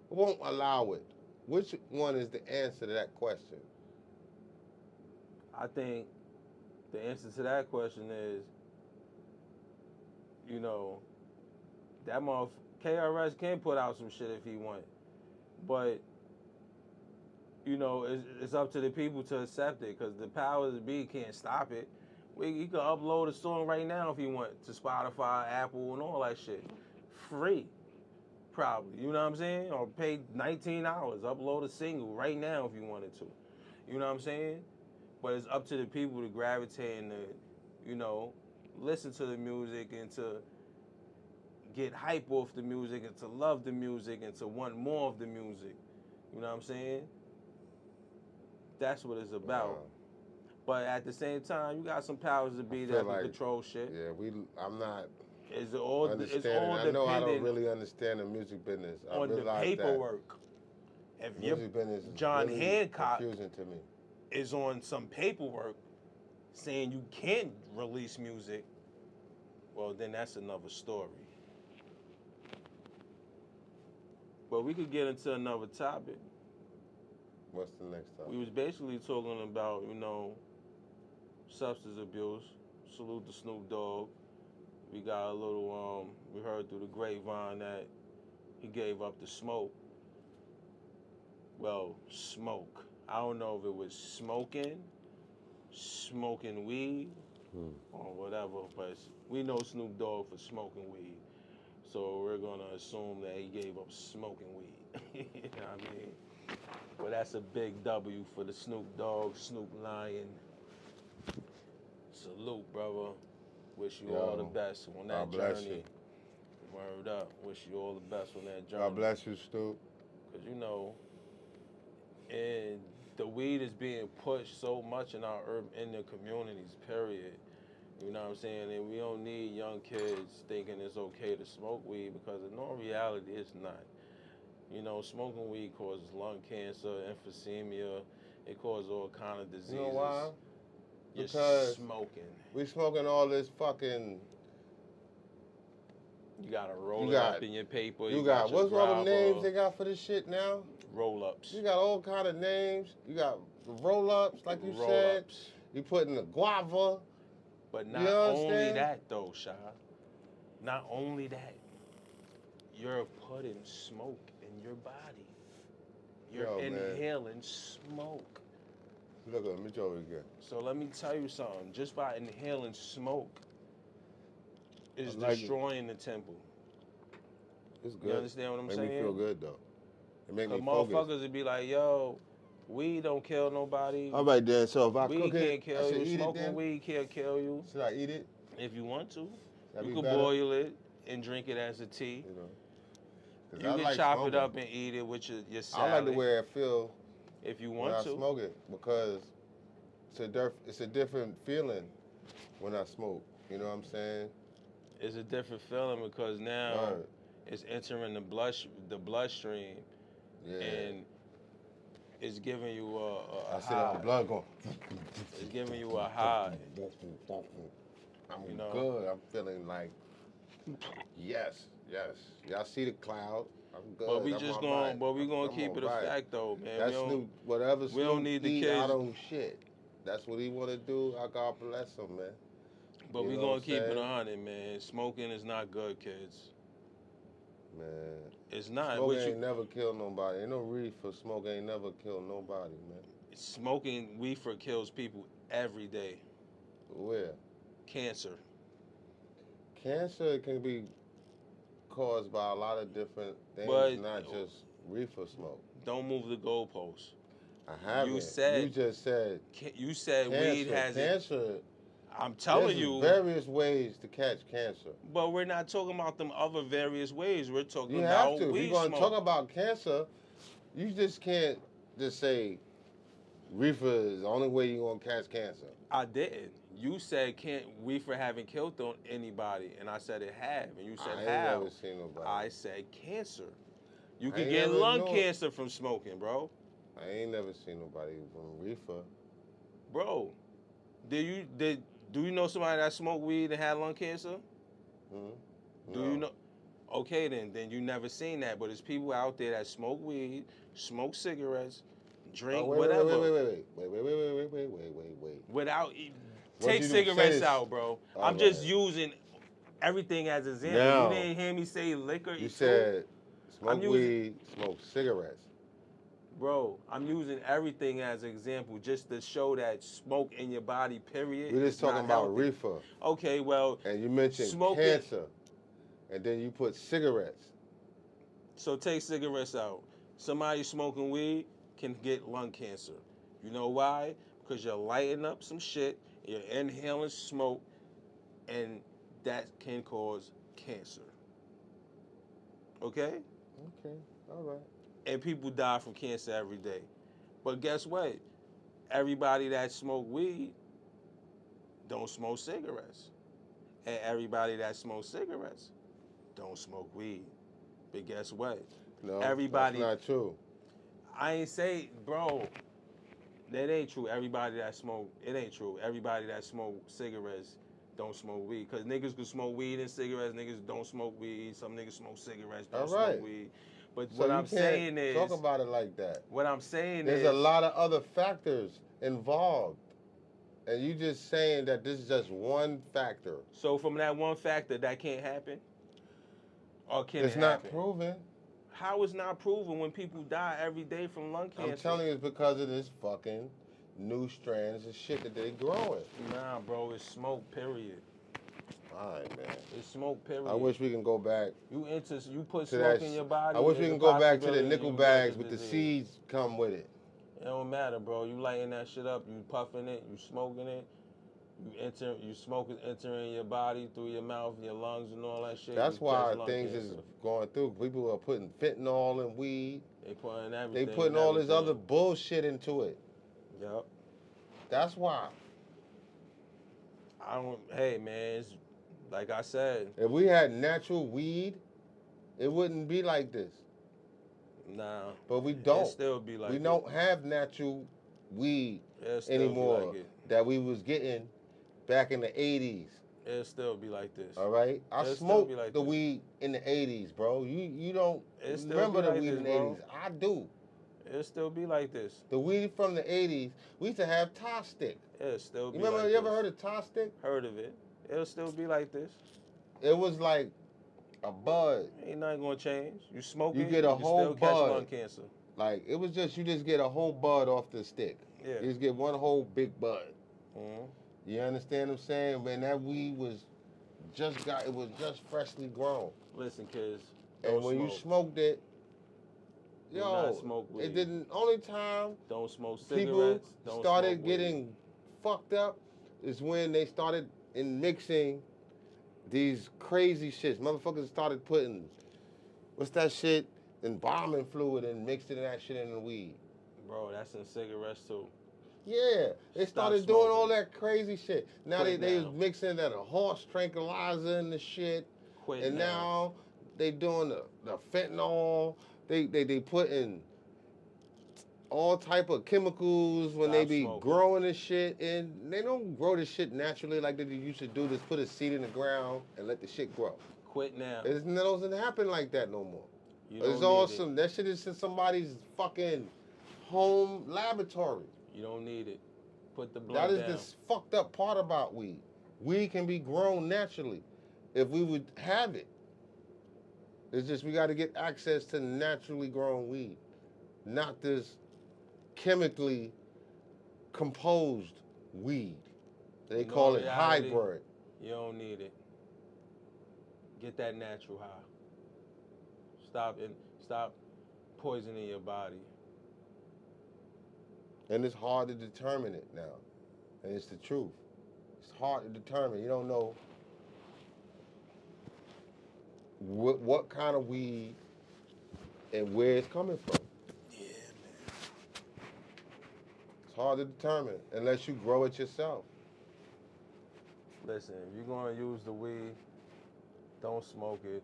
won't allow it. Which one is the answer to that question? I think the answer to that question is, you know, that KRS can put out some shit if he want, but you know, it's up to the people to accept it because the powers that be can't stop it. He could upload a song right now if he want to Spotify, Apple, and all that shit, free, probably. You know what I'm saying? Or pay $19, upload a single right now if you wanted to. You know what I'm saying? But it's up to the people to gravitate and to, you know, listen to the music and to get hype off the music and to love the music and to want more of the music. You know what I'm saying? That's what it's about. Wow. But at the same time, you got some powers to be that can control shit. Yeah, I'm not It's all understanding. I know I don't really understand the music business. I on the realize paperwork. If that music business is John really Hancock confusing to me. is on some paperwork saying you can't release music, well, then that's another story. But we could get into another topic. What's the next topic? We was basically talking about, you know, substance abuse. Salute to Snoop Dogg. We got a little, we heard through the grapevine that he gave up the smoke. Well, smoke. I don't know if it was smoking weed, or whatever, but we know Snoop Dogg for smoking weed. So we're gonna assume that he gave up smoking weed. You know what I mean? Well, that's a big W for the Snoop Dogg, Snoop Lion. Salute, brother. Wish you all the best on that God bless journey. you. Word up. Wish you all the best on that journey. God bless you, Stu. Because, you know, and the weed is being pushed so much in the communities, period. You know what I'm saying? And we don't need young kids thinking it's okay to smoke weed because in all reality, it's not. You know, smoking weed causes lung cancer, emphysema. It causes all kind of diseases. You know why? You're Because smoking. We smoking all this fucking. You gotta roll it up in your paper. You got what's your all the names they got for this shit now? Roll-ups. You got all kind of names. You got roll-ups, like you said. You put in the guava. But not only that, though, Sha. Not only that. You're putting smoke in your body. You're inhaling smoke. Look, let me show you again. So let me tell you something. Just by inhaling smoke is destroying the temple. It's good. You understand what I'm saying? Make me feel good, though. It make me focus. focus. Motherfuckers would be like, yo, weed don't kill nobody. All right, then. So if I weed cook it, can't kill you. Smoking it weed can't kill you. Should I eat it? If you want to. That'd you be could better? boil it and drink it as a tea. You know. 'Cause You I can like chop smoking. it up and eat it with your I salad. like the way it feel if you when want I to. smoke it because it's a different feeling when I smoke. You know what I'm saying? It's a different feeling because now Word. it's entering the bloodstream, Yeah. and it's giving you a I see that high. blood going. It's giving you a high. I'm You know? good. I'm feeling like yes. Y'all see the cloud? I'm good. But we I'm just all gonna, right. but we gonna I'm keep all it a right. fact though, man. That's Snoop. Whatever we don't Snoop need the eat, I kids- don't shit. That's what he want to do. I God bless him, man. But You we know gonna what I'm keep it saying? 100, man. Smoking is not good, kids. Man, It's not. smoke What ain't you never killed nobody. Ain't no reefer smoke ain't never killed nobody, man. smoking reefer kills people every day. Where? Cancer. Cancer can be caused by a lot of different things, But- not just reefer smoke. Don't move the goalposts. I haven't. You said- just said You said cancer. weed has it. Cancer. I'm telling There's you. various ways to catch cancer. But we're not talking about them other various ways. We're talking You about have to. If weed you're going to smoke. talk about cancer, you just can't just say reefer is the only way you're going to catch cancer. I didn't. You said can't reefer haven't killed anybody, and I said it have, and you said I ain't how. never seen nobody. I said cancer. You I could ain't get never lung know- cancer from smoking, bro. I ain't never seen nobody from reefer. Bro, do you know somebody that smoked weed and had lung cancer? Do No. you know? Okay, then you never seen that. But there's people out there that smoke weed, smoke cigarettes, drink wait, whatever wait. without What take you do? cigarettes Say out, bro. All I'm just right. using everything as an example. Now, You didn't hear me say liquor. You too? said smoke I'm using- weed, smoke cigarettes. Bro, I'm using everything as an example just to show that smoke in your body, period. We're just is not talking about healthy. reefer. Okay, well, And you mentioned Smoking- cancer. And then you put cigarettes. so take cigarettes out. Somebody smoking weed can get lung cancer. You know why? Because you're lighting up some shit, you're inhaling smoke, and that can cause cancer. Okay? Okay, all right. And people die from cancer every day. But guess what? Everybody that smoke weed don't smoke cigarettes. And everybody that smokes cigarettes don't smoke weed. But guess what? No, Everybody- that's not true. I ain't say, bro, that ain't true. Everybody that smoke, it ain't true. Everybody that smoke cigarettes don't smoke weed. Because niggas can smoke weed and cigarettes. Niggas don't smoke weed. Some niggas smoke cigarettes, don't All right. smoke weed. But So what you I'm can't saying is, talk about it like that. what I'm saying There's is, a lot of other factors involved. And you just saying that this is just one factor. so from that one factor, that can't happen? Or can It's it not happen? proven. How is not proven when people die every day from lung cancer? I'm telling you, it's because of this fucking new strands of shit that they growing. Nah, bro, it's smoke, period. All right, man. It's smoke, period. I wish we can go back You put to smoke that. in your body. I wish we there's can a go back to the possibility nickel you bags get with the disease. seeds come with it. It don't matter, bro. You lighting that shit up, you puffing it, you smoking it. You smoke it entering your body through your mouth, your lungs, and all that shit. That's you why catch lung things cancer. is going through. People are putting fentanyl in weed. They putting They everything. putting in all this everything. other bullshit into it. Yep. That's why. Hey, man, it's, like I said, If we had natural weed, it wouldn't be like this. nah. But we It'll don't. still be like We it. don't have natural weed It'll still be anymore like it. that we was getting back in the 80s. It'll still be like this. All right? I It'll still smoked be like the this. weed in the 80s, bro. You don't It'll still remember be the like weed this, in the bro. 80s. I do. It'll still be like this. The weed from the 80s, we used to have Tar Stick. It'll still be You remember, like you this. ever heard of Tar Stick? Heard of it. It'll still be like this. It was like a bud. Ain't nothing gonna change. You smoke You it, get a you can whole still catch bud. lung cancer. Like, it was just, you just get a whole bud off the stick. Yeah. You just get one whole big bud. Mhm. You understand what I'm saying? When that weed was it was just freshly grown. Listen, kids. And Don't when smoke. you smoked it, Do not yo, smoke weed. it didn't, only time Don't smoke people cigarettes. Don't started smoke weed. getting fucked up is when they started mixing these crazy shits. Motherfuckers started putting what's that shit? Embalming fluid and mixed it in that shit in the weed. Bro, that's in cigarettes too. Yeah, they Stop started doing all smoking. that crazy shit. Now Quit they now. was mixing that a horse tranquilizer in the shit, Quit and now. now they doing the fentanyl. They put in all type of chemicals when they Stop be smoking. growing this shit, and they don't grow this shit naturally like they used to do. Just put a seed in the ground and let the shit grow. Quit now. It doesn't happen like that no more. You It's don't need awesome. That shit is in somebody's fucking home laboratory. it. You don't need it. Put the That blunt is down. the fucked up part about weed. Weed can be grown naturally if we would have it. It's just we got to get access to naturally grown weed, not this chemically composed weed. They You know call it reality, hybrid. You don't need it. Get that natural high. Stop poisoning your body. And it's hard to determine it now. And it's the truth. It's hard to determine. You don't know what kind of weed and where it's coming from. Yeah, man. It's hard to determine unless you grow it yourself. Listen, if you're gonna use the weed, don't smoke it.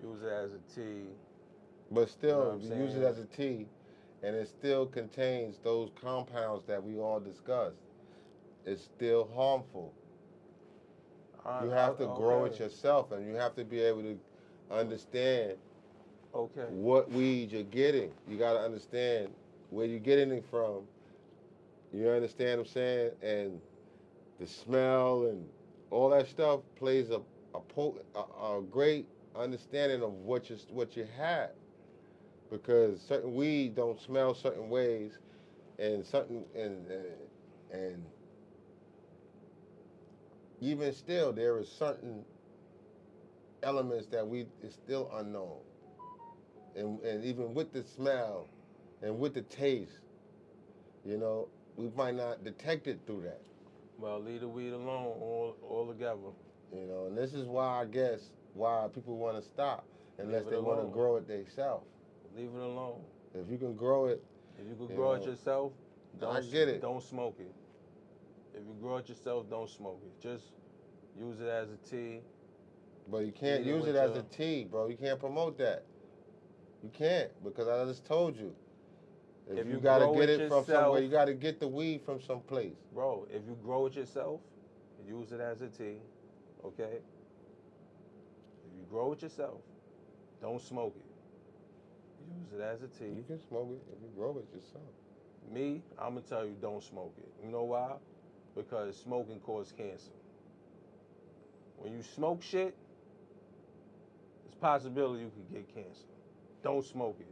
Use it as a tea. But still, You know what if I'm you use it saying? as a tea, and it still contains those compounds that we all discussed, it's still harmful. You have to grow it Okay. yourself, and you have to be able to understand Okay. what weed you're getting. You got to understand where you're getting it from. You understand what I'm saying? And the smell and all that stuff plays a great understanding of what you have, because certain weed don't smell certain ways, and and even still there is certain elements that is still unknown, and even with the smell and with the taste, we might not detect it through that. Well, leave the weed alone altogether. And this is why I guess why people want to stop unless Leave it they want to alone. grow it themselves. Leave it alone. If you can grow it, If you could You grow it know, yourself, I get it. Don't smoke it. If you grow it yourself, don't smoke it. Just use it as a tea. But you can't Eat it use with it as your- a tea, bro. You can't promote that. You can't, because I just told you. If you gotta grow get it it from somewhere, yourself- you gotta get the weed from someplace. Bro, if you grow it yourself, use it as a tea, okay? If you grow it yourself, don't smoke it. Use it as a tea. You can smoke it if you grow it yourself. Me, I'm gonna tell you, don't smoke it. You know why? Because smoking causes cancer. When you smoke shit, there's possibility you could get cancer. Don't smoke it.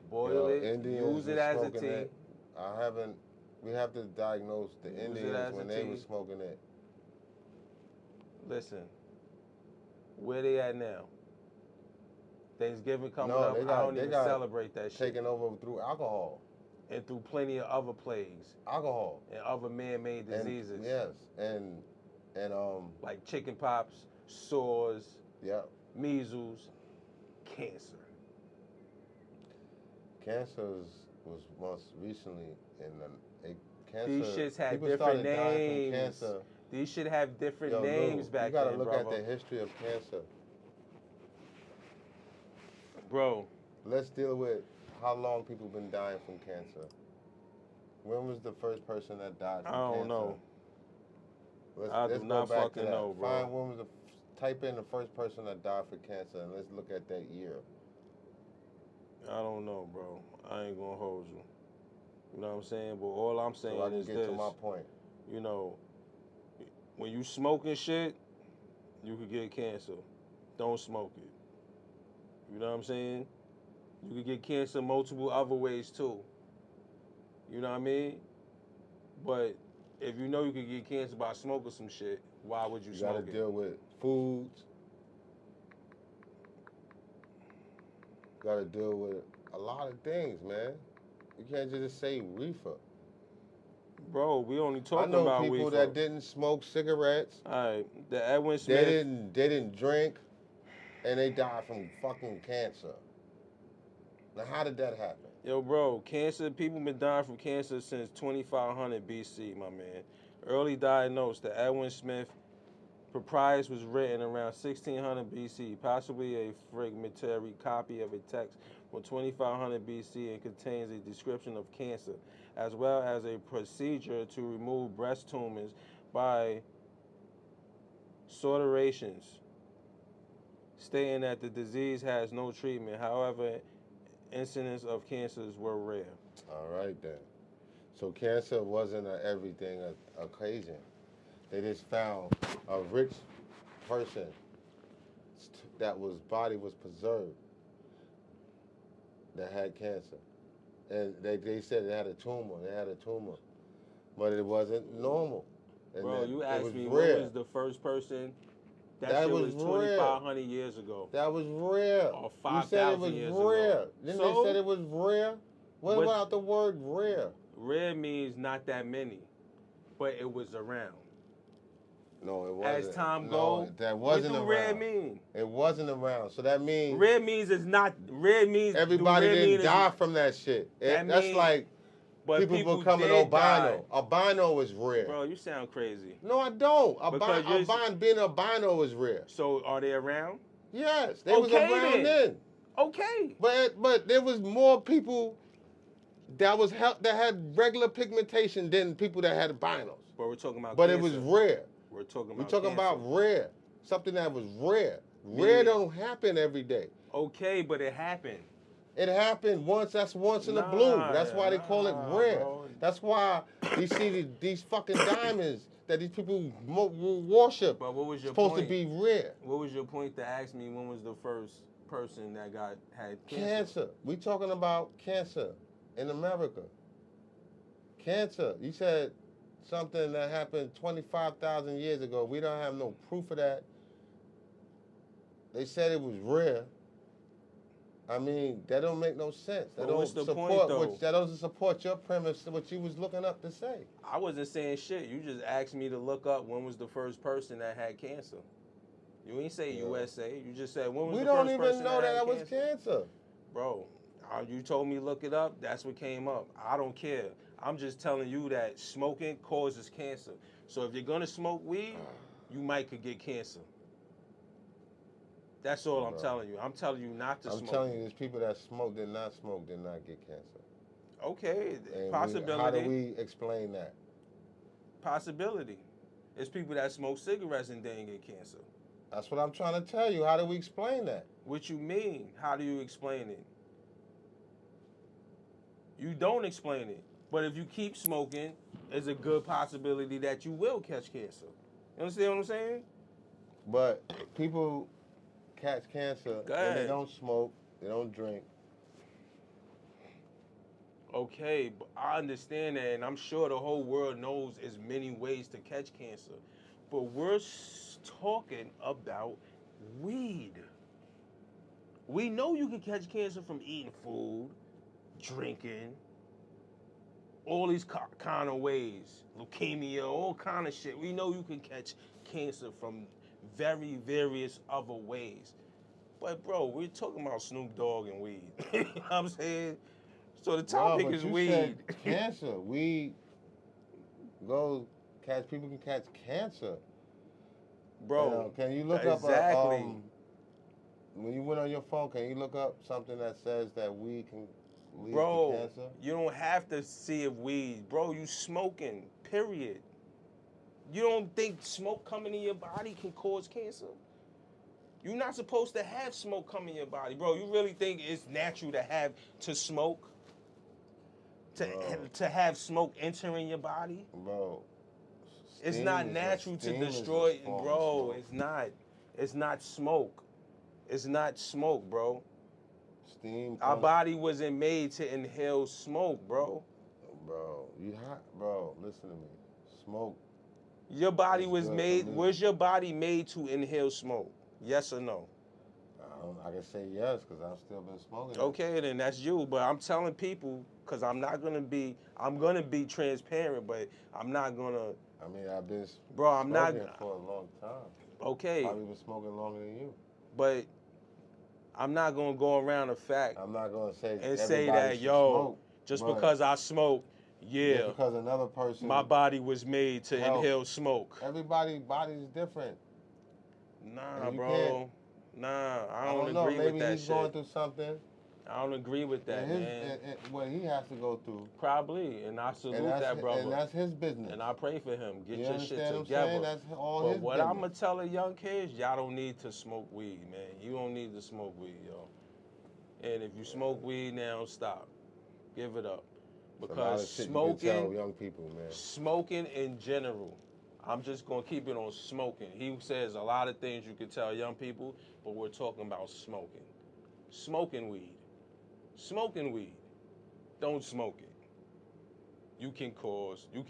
Boil it, Indians use it was as a smoking tea. it. We have to diagnose the Use it Indians as when a they tea. were smoking it. Listen, where they at now? Thanksgiving coming No, up, they I got- don't they even got celebrate that shit. Taken over through alcohol. And through plenty of other plagues Alcohol. and other man-made diseases. And, yes, and Like chicken pox, sores, yeah. measles, cancer. Cancer was most recently cancer. These shits had people different started dying names. from cancer. These should have different Yo, names Lou, back you gotta then, look brother. at the history of cancer. Bro, Let's deal with how long people been dying from cancer. When was the first person that died from I cancer? don't know. Let's I do go not back to fucking that. know, bro. Find when was type in the first person that died for cancer, and let's look at that year. I don't know, bro. I ain't gonna hold you. You know what I'm saying? But all I'm saying So I can is get this. to my point. You know, when you smoking shit, you could get cancer. Don't smoke it. You know what I'm saying? You could get cancer multiple other ways too. You know what I mean? But if you know you could get cancer by smoking some shit, why would you You gotta smoke it? deal with foods. Gotta deal with a lot of things, man. You can't just say reefer. Bro, we only I talking know about people reefer. that didn't smoke cigarettes. All right, the Edwin They Smith. didn't drink. and they died from fucking cancer. Now, how did that happen? Yo, bro, cancer, people been dying from cancer since 2500 BC, my man. Early diagnosed, the Edwin Smith Papyrus was written around 1600 BC, possibly a fragmentary copy of a text from 2500 BC, and contains a description of cancer, as well as a procedure to remove breast tumors by suturation, stating that the disease has no treatment. However, incidents of cancers were rare. All right, then. So cancer wasn't an everything occasion. They just found a rich person that was body was preserved that had cancer. And they said they had a tumor. They had a tumor. But it wasn't normal. And Bro, you it asked was me rare. when was the first person. That That shit was was rare. 2,500 years ago. That was rare. Or You said it 5,000 was years rare. ago. Then So? they said it was rare. What What- about the word rare? Rare means not that many, but it was around. No, it wasn't. As time no, go, that what wasn't do around. rare mean? It wasn't around. So that means Rare means it's not. Rare means everybody rare didn't mean die from that shit. That That's mean- like but people becoming did albino. die. Albino is rare. Bro, you sound crazy. No, I don't. Because you're- Being albino is rare. So are they around? Yes, they was Okay, around then. Okay. But there was more people that had regular pigmentation than people that had albinos. But we're talking about. But cancer. it was rare. We're talking We're about. talking cancer. about rare. Something that was rare. Rare don't happen every day. Okay, but it happened. It happened once. That's once in a Nah, blue. That's why they call it nah, rare. bro. That's why you see these fucking diamonds that these people worship. But what was your Supposed point? to be rare. What was your point to ask me when was the first person that had cancer? Cancer. We talking about cancer in America. Cancer. You said something that happened 25,000 years ago. We don't have no proof of that. They said it was rare. I mean, that don't make no sense. That Well, what's the point, support though? that doesn't support your premise, what you was looking up to say. I wasn't saying shit. You just asked me to look up when was the first person that had cancer. You ain't say Yeah. USA. You just said when was We the don't first even person know that had was cancer. Bro, you told me look it up. That's what came up. I don't care. I'm just telling you that smoking causes cancer. So if you're gonna smoke weed, you might could get cancer. That's all I'm Bro. telling you. I'm telling you not to I'm smoke. telling you, there's people that did not smoke, did not get cancer. Okay, And possibility. how do we explain that? Possibility. It's people that smoke cigarettes and didn't get cancer. That's what I'm trying to tell you. How do we explain that? What you mean? How do you explain it? You don't explain it. But if you keep smoking, there's a good possibility that you will catch cancer. You understand what I'm saying? But people catch cancer Go and they ahead. don't smoke, they don't drink. Okay, but I understand that, and I'm sure the whole world knows as many ways to catch cancer. But we're talking about weed. We know you can catch cancer from eating food, drinking, all these kind of ways, leukemia, all kind of shit. We know you can catch cancer from various other ways. But bro, we're talking about Snoop Dogg and weed. You know what I'm saying? So the topic but is you weed. said cancer. Weed people can catch cancer. Bro, You know, can you look up exactly. when you went on your phone, can you look up something that says that weed can lead to Bro, cancer? you don't have to see if weed. Bro, you smoking, period. You don't think smoke coming in your body can cause cancer? You're not supposed to have smoke come in your body. Bro, you really think it's natural to smoke? Bro. To have smoke enter in your body? Bro. It's steam not is a- natural to steam is a destroy, form of bro. smoke. It's not. It's not smoke. It's not smoke, bro. Steam Our comes- body wasn't made to inhale smoke, bro. Bro, you hot, bro. Listen to me. Smoke. Your body It's was good for made. me. Was your body made to inhale smoke? Yes or no? I can say yes because I've still been smoking. it. Okay, then that's you. But I'm telling people because I'm gonna be transparent, but I'm not gonna. I mean, I've been Bro, I'm not. smoking for a long time. Okay, Probably been smoking longer than you. but I'm not gonna go around the fact I'm not gonna say and everybody say that, should yo, smoke, just but because I smoke, just yeah, because another person, my body was made to help. inhale smoke. Everybody's body's different. Nah, And you bro. Nah, I I don't don't know. agree with Maybe that he's going shit. through something, I don't agree with that, and man. what he has to go through, Probably, and I salute that brother. and that's his business. And I pray for him. Get you your understand shit what I'm together. saying? That's all But his what business. I'm gonna tell the young kids, y'all don't need to smoke weed, man. You don't need to smoke weed, yo. And if you smoke weed now, stop. Give it up. It's a lot Because of shit you can tell smoking, young people, man. smoking in general, I'm just gonna keep it on smoking. He says a lot of things you can tell young people, but we're talking about smoking. Smoking weed. Smoking weed. Don't smoke it. You can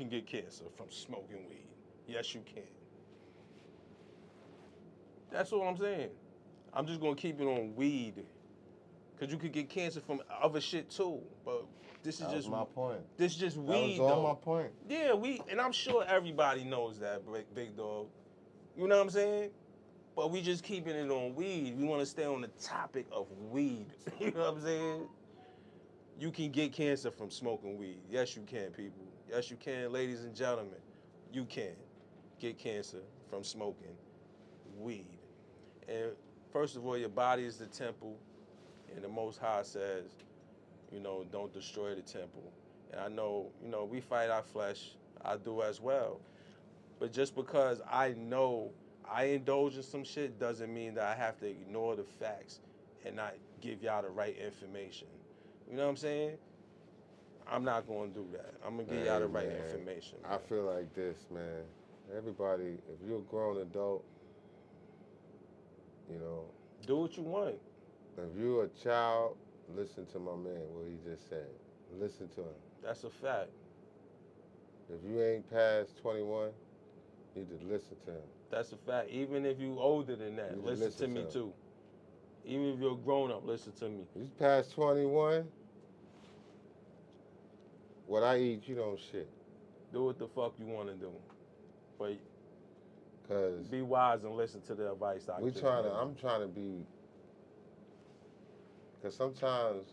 get cancer from smoking weed. Yes, you can. That's what I'm saying. I'm just gonna keep it on weed. Cause you could get cancer from other shit too. But this is That was just my point. this just That weed was all though. my point. Yeah, and I'm sure everybody knows that, big dog. You know what I'm saying? But we just keeping it on weed. We want to stay on the topic of weed. You know what I'm saying? You can get cancer from smoking weed. Yes, you can, people. Yes, you can, ladies and gentlemen. You can get cancer from smoking weed. And first of all, your body is the temple, and the Most High says, don't destroy the temple. And I know, we fight our flesh. I do as well. But just because I know I indulge in some shit doesn't mean that I have to ignore the facts and not give y'all the right information. You know what I'm saying? I'm not going to do that. I'm going to give y'all the right information. I feel like this, man. Everybody, if you're a grown adult, do what you want. If you're a child, listen to my man, what he just said. Listen to him. That's a fact. If you ain't past 21, you need to listen to him. That's a fact. Even if you older than that, listen to me too. Even if you're a grown up, listen to me. If you past 21, what I eat, you don't shit. Do what the fuck you want to do. But Cause be wise and listen to the advice I give. I'm trying to be, because sometimes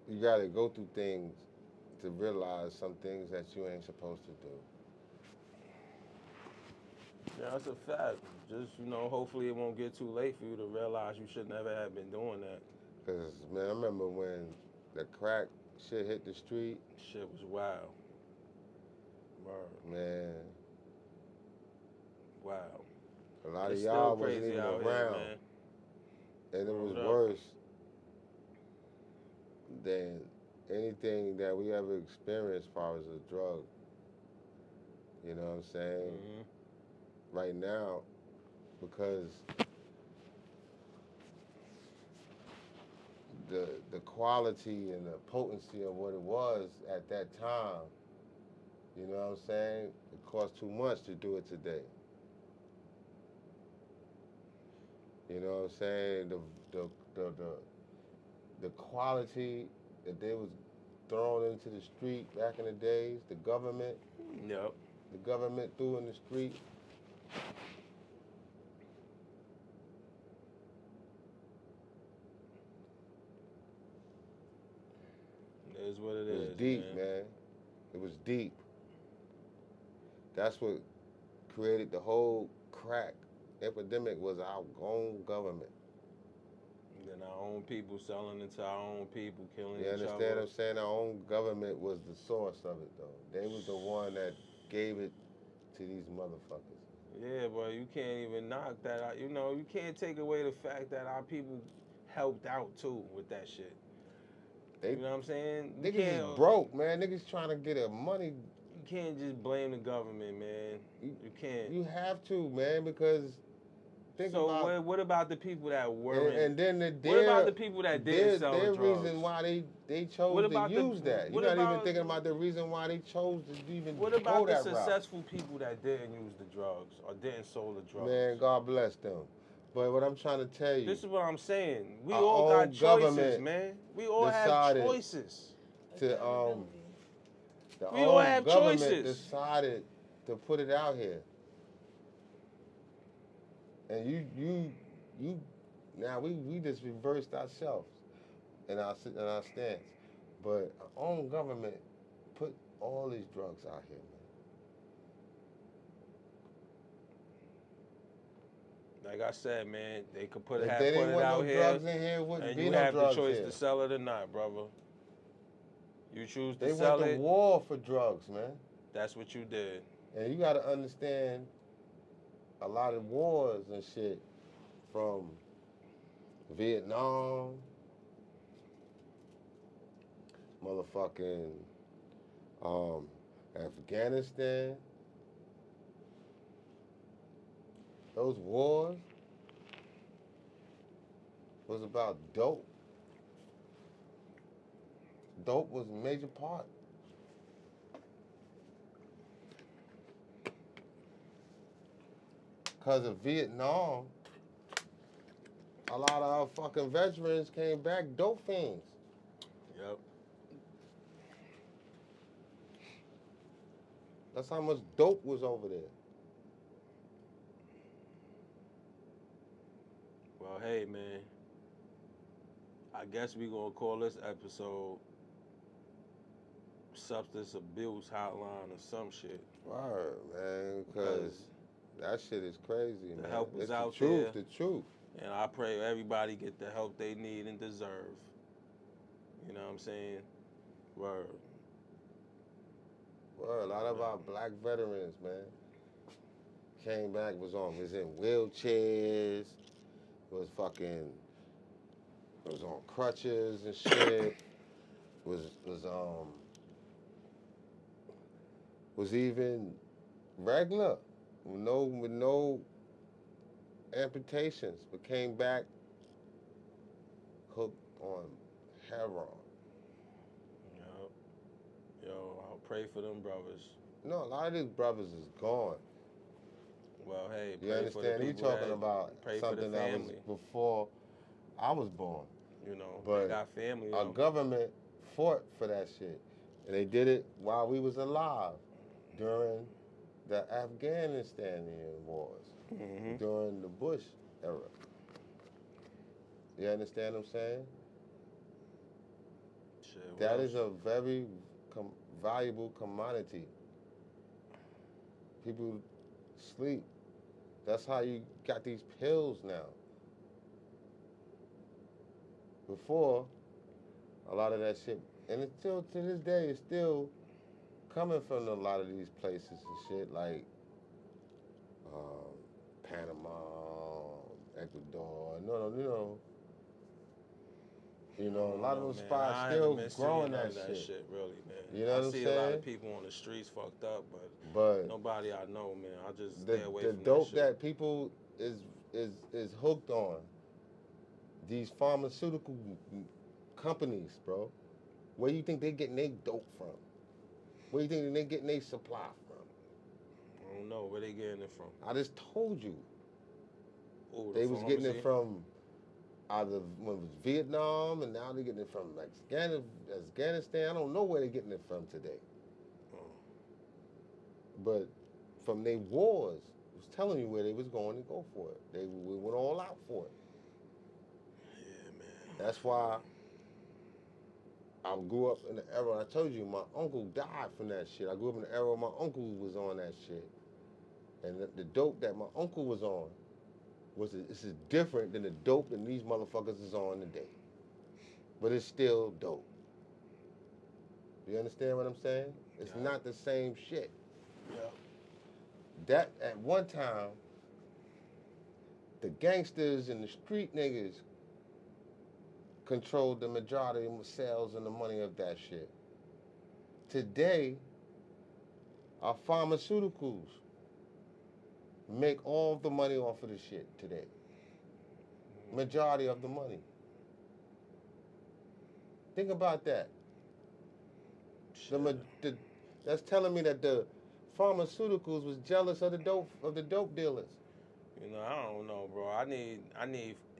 you gotta go through things to realize some things that you ain't supposed to do. Yeah, that's a fact. Just, hopefully it won't get too late for you to realize you should never have been doing that. Because, man, I remember when the crack shit hit the street. Shit was wild. Word. Man. Wow. A lot It's of y'all still wasn't crazy even out around. here, man. And it was Word up. worse than anything that we ever experienced as far as a drug. You know what I'm saying? Mm-hmm. Right now, because the quality and the potency of what it was at that time, you know what I'm saying? It cost too much to do it today. You know what I'm saying? The quality that they was thrown into the street back in the days, the government threw in the street. It is what it is. It was deep, man. It was deep. That's what created the whole crack epidemic, was our own government. And our own people selling it to our own people, killing each You other. understand what I'm saying? Our own government was the source of it, though. They was the one that gave it to these motherfuckers. Yeah, but you can't even knock that out. You can't take away the fact that our people helped out too with that shit. You know what I'm saying? Niggas is broke, man. Niggas trying to get a money. You can't just blame the government, man. You can't. You have to, man, because what about the people that weren't? And then what about the people that didn't sell their drugs? reason why they chose to use that. You're not even thinking about the reason why they chose to even go that route. What about the successful people that didn't use the drugs or didn't sell the drugs? Man, God bless them. But what I'm trying to tell you, this is what I'm saying. We all got choices, man. We all have choices. The we all have government choices. decided to put it out here. And you Now we just reversed ourselves in our stance. But our own government put all these drugs out here, man. Like I said, man, they could put If have they put didn't it want out no here, drugs in here, wouldn't and be you no have the drugs choice here. to sell it or not, brother. You choose to They sell went to it. war for drugs, man. That's what you did. And you got to understand a lot of wars and shit from Vietnam, motherfucking Afghanistan. Those wars was about dope. Dope was a major part. Because of Vietnam, a lot of our fucking veterans came back dope fiends. Yep. That's how much dope was over there. Well, hey, man. I guess we gonna call this episode Substance Abuse Hotline or some shit. Word, man, because that shit is crazy, the man. help is It's out the truth, there. the truth. And I pray everybody get the help they need and deserve. You know what I'm saying? Word. Word, a lot of our black veterans, man, came back, was in wheelchairs, was on crutches and shit, was even regular, with no amputations, but came back hooked on heroin. Yep. Yo, I'll pray for them brothers. No, a lot of these brothers is gone. Well, hey, You pray understand? for the You people talking that about pray for the something that was family. before I was born. You know, But they got family. Our government fought for that shit. And they did it while we was alive during the Afghanistanian wars, Mm-hmm. during the Bush era. You understand what I'm saying? Shit, That is a very valuable commodity. People sleep. That's how you got these pills now. Before, a lot of that shit, and it's still to this day, it's still coming from a lot of these places and shit like Panama, Ecuador. A lot of those spots I still haven't been growing seeing that none of shit. really, man. You know what I I'm see a lot saying? of people on the streets fucked up, But nobody I know, man. I just the stay away the from dope that that shit. people is hooked on, these pharmaceutical companies, bro. Where you think they getting their dope from? Where you think they getting their supply from? I don't know where they getting it from. I just told you. Ooh, They was getting pharmacy? it from either when it was Vietnam, and now they're getting it from Afghanistan. I don't know where they're getting it from today. Oh. But from their wars, it was telling you where they was going to go for it. They went all out for it. Yeah, man. That's why I grew up in the era. I told you, my uncle died from that shit. I grew up in the era where my uncle was on that shit. And the dope that my uncle was on this is different than the dope that these motherfuckers is on today. But it's still dope. You understand what I'm saying? It's Yeah. not the same shit. Yeah. That at one time, the gangsters and the street niggas controlled the majority of the sales and the money of that shit. Today, our pharmaceuticals make all the money off of the shit today. Majority of the money. Think about that. That's telling me that the pharmaceuticals was jealous of the dope dealers. You know, I don't know, bro. I need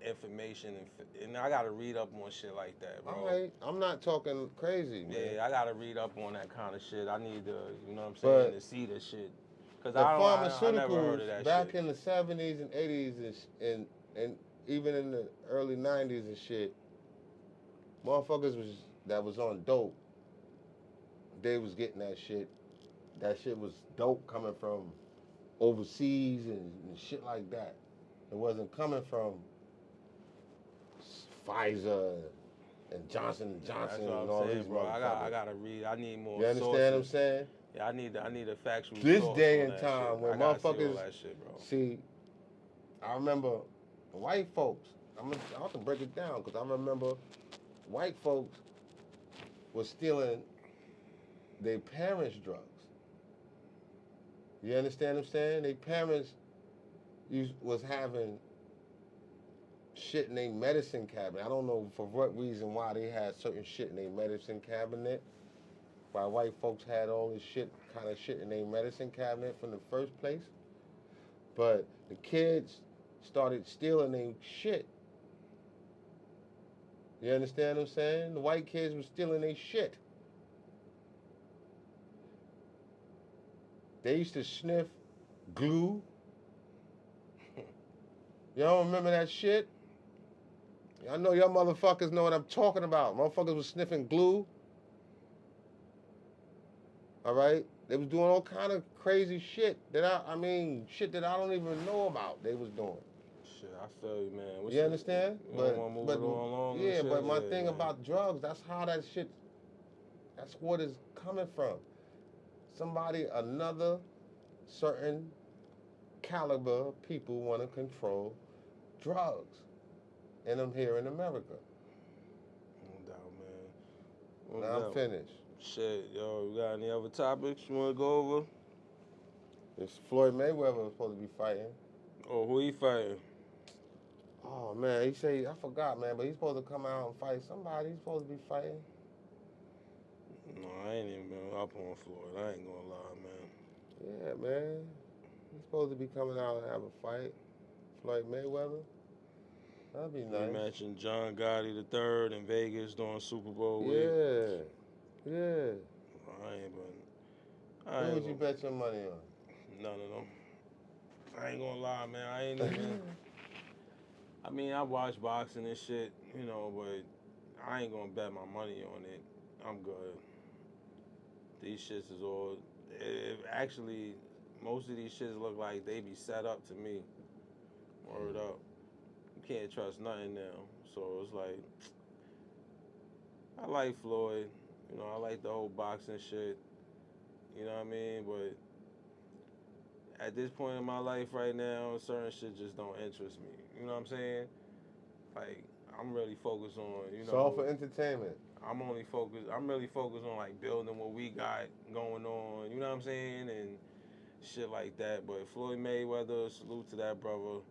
information and I gotta read up on shit like that, bro. All right, I'm not talking crazy, man. Yeah, I gotta read up on that kind of shit. I need to, you know what I'm saying, But to see this shit. Cause the I never heard of pharmaceuticals that back shit. in the 70s and 80s and even in the early 90s and shit, motherfuckers that was on dope, they was getting that shit. That shit was dope coming from overseas and shit like that. It wasn't coming from Pfizer and Johnson and That's Johnson what and I'm all saying, these bro. I motherfuckers. gotta read. I need more You understand sources. what I'm saying? Yeah, I need a factual This source day on and that time shit. when I gotta see all motherfuckers that shit, bro. see, I remember white folks. I have to break it down because I remember white folks was stealing their parents' drugs. You understand what I'm saying? Their parents was having shit in their medicine cabinet. I don't know for what reason why they had certain shit in their medicine cabinet. Why white folks had all this kind of shit in their medicine cabinet from the first place. But the kids started stealing their shit. You understand what I'm saying? The white kids were stealing their shit. They used to sniff glue. Y'all remember that shit? I know y'all motherfuckers know what I'm talking about. Motherfuckers was sniffing glue. All right? They was doing all kind of crazy shit shit that I don't even know about they was doing. Shit, I feel you, man. You understand? You don't want to move it along and yeah, shit? but my Yeah, thing man. about drugs, that's what is coming from. Somebody, another certain caliber of people want to control drugs. And I'm here in America. No doubt, man. No Now I'm doubt. finished. Shit, yo, you got any other topics you want to go over? It's Floyd Mayweather was supposed to be fighting. Oh, who he fighting? Oh man, he said I forgot, man, but he's supposed to come out and fight somebody. He's supposed to be fighting. No, I ain't even been up on Floyd. I ain't gonna lie, man. Yeah, man. He's supposed to be coming out and have a fight. Floyd Mayweather. That'd be nice. You mentioned John Gotti III in Vegas during Super Bowl week. Yeah. I ain't been. Who would you bet your money on? None of them. I ain't gonna lie, man. I ain't even. I mean, I watch boxing and shit, you know, but I ain't gonna bet my money on it. I'm good. These shits is all. Actually, most of these shits look like they be set up to me. Word up. You can't trust nothing now. So it's like, I like Floyd. You know, I like the whole boxing shit. You know what I mean? But at this point in my life right now, certain shit just don't interest me. You know what I'm saying? Like, I'm really focused on, you know. It's all for entertainment. I'm really focused on like building what we got going on, you know what I'm saying? And shit like that. But Floyd Mayweather, salute to that brother.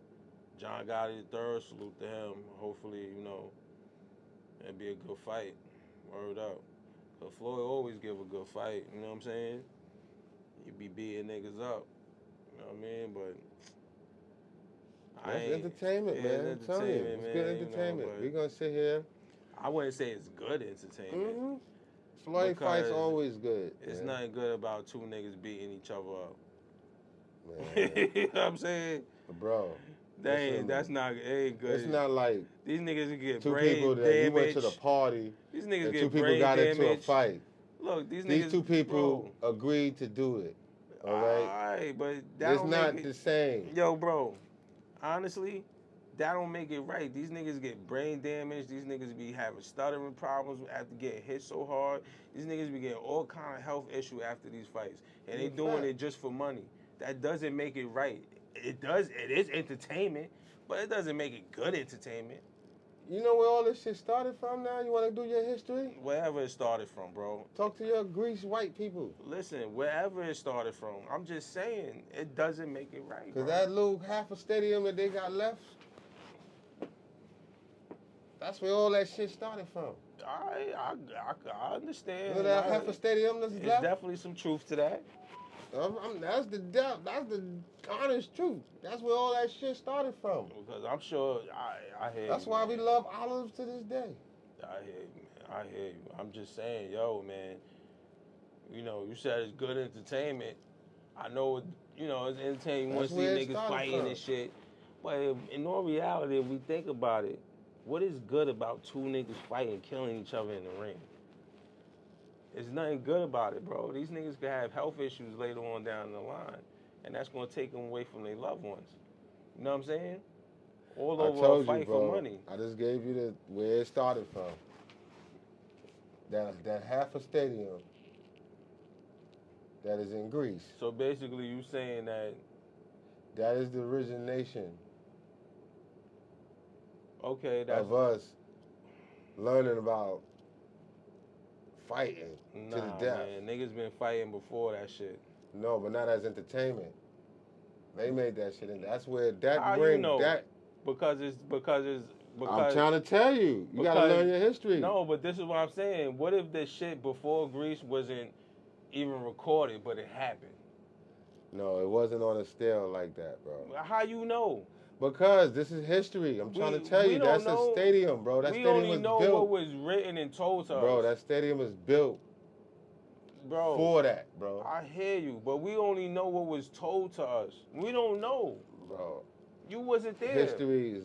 John Gotti III, salute to him. Hopefully, you know, it'll be a good fight. Word up. But Floyd always give a good fight, you know what I'm saying? You be beating niggas up. You know what I mean? But That's entertainment, man. I'm telling you. It's good entertainment. You know, We're going to sit here. I wouldn't say it's good entertainment. Mm-hmm. Floyd fight's always good. It's nothing good about two niggas beating each other up. Man. You know what I'm saying? Bro. That's not, it ain't good. It's not like these niggas get two brain people that damage. you went to the party These niggas and get two people brain got damage. into a fight. Look, these two people agreed to do it. All right? Alright, but that it's don't not make it, the same. Yo, bro, honestly, that don't make it right. These niggas get brain damage. These niggas be having stuttering problems after getting hit so hard. These niggas be getting all kind of health issue after these fights. And they doing it just for money. That doesn't make it right. It is entertainment, but it doesn't make it good entertainment. You know where all this shit started from now? You want to do your history? Wherever it started from, bro. Talk to your Greece white people. Listen, wherever it started from, I'm just saying, it doesn't make it right, bro. Because that little half a stadium that they got left, that's where all that shit started from. I understand. You know that half a stadium that's left? There's definitely some truth to that. That's the honest truth. That's where all that shit started from. Because I'm sure I hear That's you, why man. we love olives to this day. I hear you, man. I hear you. I'm just saying, yo, man. You know, you said it's good entertainment. I know, you know, it's entertaining. You want to see niggas fighting and shit. But in all reality, if we think about it, what is good about two niggas fighting, killing each other in the ring? There's nothing good about it, bro. These niggas could have health issues later on down the line, and that's gonna take them away from their loved ones. You know what I'm saying? All I over a told you, fight bro. for money. I just gave you the where it started from. That half a stadium that is in Greece. So basically, you saying that, That is the origination okay, that's of us learning about fighting to the nah, death. man. Niggas been fighting before that shit. No, but not as entertainment. They made that shit, and that's where that How you ring. know? That Because I'm trying to tell you, you gotta because- learn your history. no, but this is what I'm saying. What if the shit before Greece wasn't even recorded, but it happened? No, it wasn't on a scale like that, bro. How you know? Because this is history. I'm trying to tell we you, don't that's know- a stadium, bro. That we stadium only was know built, what was written and told to bro. us. That stadium was built Bro, for that, bro. I hear you, but we only know what was told to us. We don't know. Bro, You wasn't there. history is.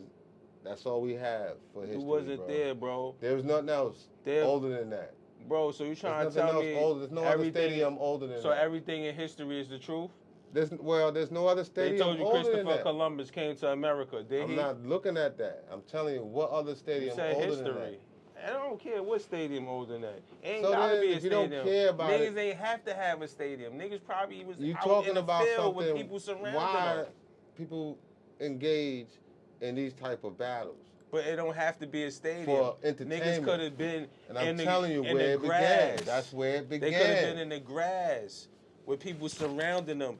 That's all we have for history, You wasn't bro. there, bro. There's nothing else There, older than that. bro. So you trying There's to nothing tell else me older. There's no other everything? stadium older than So that. everything in history is the truth. There's no other They stadium told you older than Christopher that. Columbus came to America. Did I'm he? not looking at that. I'm telling you what other You stadium said older history. than that. I don't care what stadium older than that. It ain't So gotta then, be a if you don't stadium. care about Niggas it- ain't have to have a stadium. Niggas probably was You out talking in the about field with something? people surrounding Why them. people engage in these type of battles? But it don't have to be a stadium. For Niggas entertainment. could have been And I'm in the, telling you in where the it grass. began. That's where it They could have been began. in the grass with people surrounding them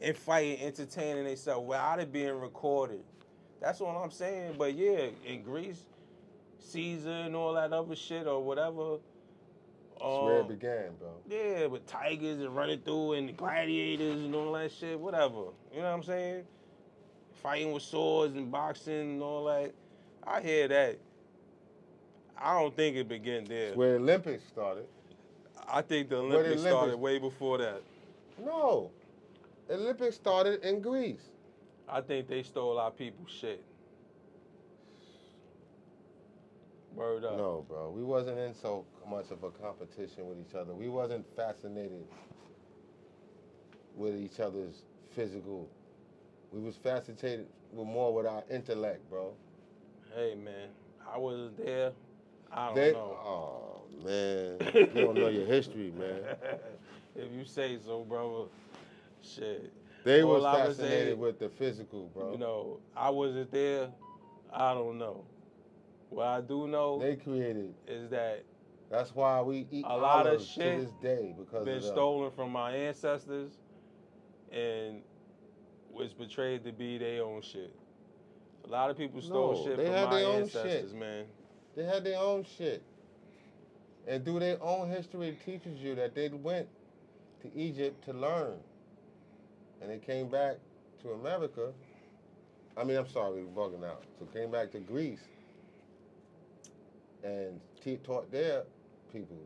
and fighting, entertaining themselves without it being recorded. That's all I'm saying. But yeah, in Greece, Caesar and all that other shit or whatever. That's where it began, bro. Yeah, with tigers and running through and gladiators and all that shit, whatever. You know what I'm saying? Fighting with swords and boxing and all that. I hear that. I don't think it began there. That's where the Olympics started. I think the the Olympics started Olympics- way before that. No. The Olympics started in Greece. I think they stole our people's shit. Word up. No, bro. We wasn't in so much of a competition with each other. We wasn't fascinated with each other's physical. We was fascinated more with our intellect, bro. Hey, man. I wasn't there. I don't They, know. oh man, you don't know your history, man. If you say so, brother. Shit. They All was I would fascinated say, with the physical, bro. You know, I wasn't there. I don't know. What I do know They created. is that That's why we eat A lot of olives shit to this day because been of them. stolen from my ancestors and was portrayed to be their own shit. A lot of people stole No, shit they from had my their own ancestors, shit. man. They had their own shit. And through their own history, it teaches you that they went to Egypt to learn. And they came back to America. I mean, I'm sorry, we're bugging out. So came back to Greece and taught their people.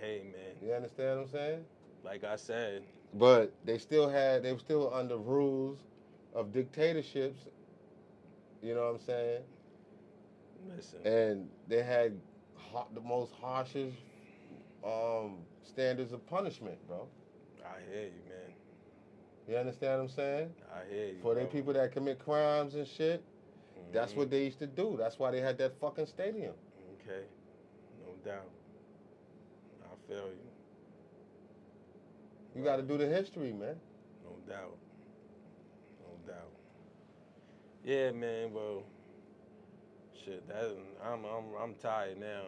Hey, man. You understand what I'm saying? Like I said, But they were still under rules of dictatorships. You know what I'm saying? listen. And they had the most harshest standards of punishment, bro. I hear you, man. You understand what I'm saying? I hear you. For the bro. people that commit crimes and shit, that's Mhm. what they used to do. That's why they had that fucking stadium. Okay. No doubt. I feel you. You got to do the history, man. No doubt. No doubt. Yeah, man. Well, shit. I'm tired now.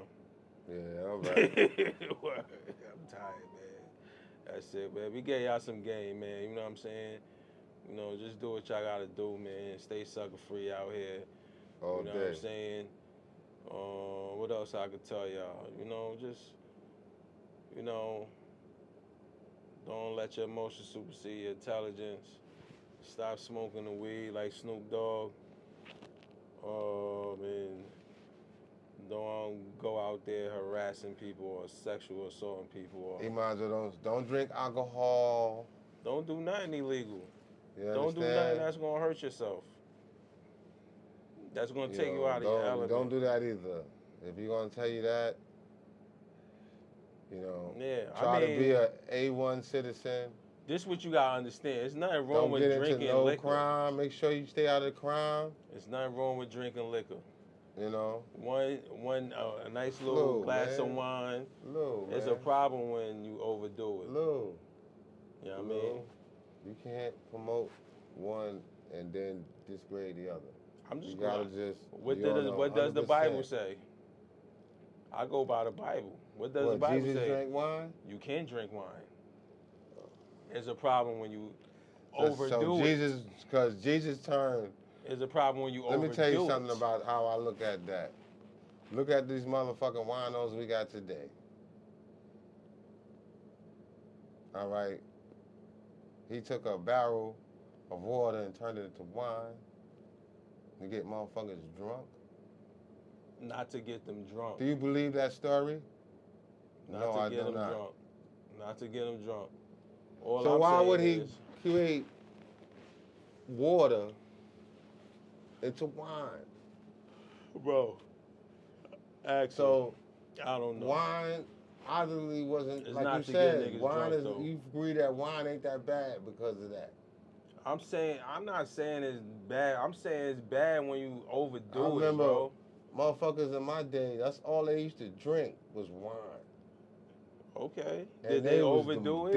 Yeah, all right. I'm tired, man. That's it, man. We gave y'all some game, man. You know what I'm saying? You know, just do what y'all gotta do, man. Stay sucker free out here. All You know day. what I'm saying? What else I could tell y'all? You know, just, you know, don't let your emotions supersede your intelligence. Stop smoking the weed like Snoop Dogg. And don't go out there harassing people or sexual assaulting people. Or You might as well don't drink alcohol. don't do nothing illegal. You Don't do understand? nothing that's gonna hurt yourself. That's gonna take you out of don't, your element. Don't do that either. If you're gonna tell you that, Yeah, try to be a A1 citizen. This what you gotta understand. It's nothing wrong Don't with get into drinking no liquor. crime. Make sure you stay out of crime. It's nothing wrong with drinking liquor. A nice little glass of wine. It's a problem when you overdo it. You know what I mean? You can't promote one and then disgrade the other. I'm just you gotta just. What does the Bible say? I go by the Bible. What does the Bible Jesus say? Drank wine? You can't drink wine. It's a problem when you So overdo it. Because Jesus turned. It's a problem when you overdo it. Let me tell you something about how I look at that. Look at these motherfucking winos we got today. All right. He took a barrel of water and turned it into wine to get motherfuckers drunk. Not to get them drunk. Do you believe that story? Not to get them drunk. Not to get them drunk. So why would he create water into wine? Bro, so I don't know. Wine obviously wasn't, it's like not you to said, get niggas wine drunk, is, though. you agree that wine ain't that bad because of that. I'm not saying it's bad. I'm saying it's bad when you overdo it, I remember bro. motherfuckers in my day, that's all they used to drink was wine. Okay. And Did they overdo it?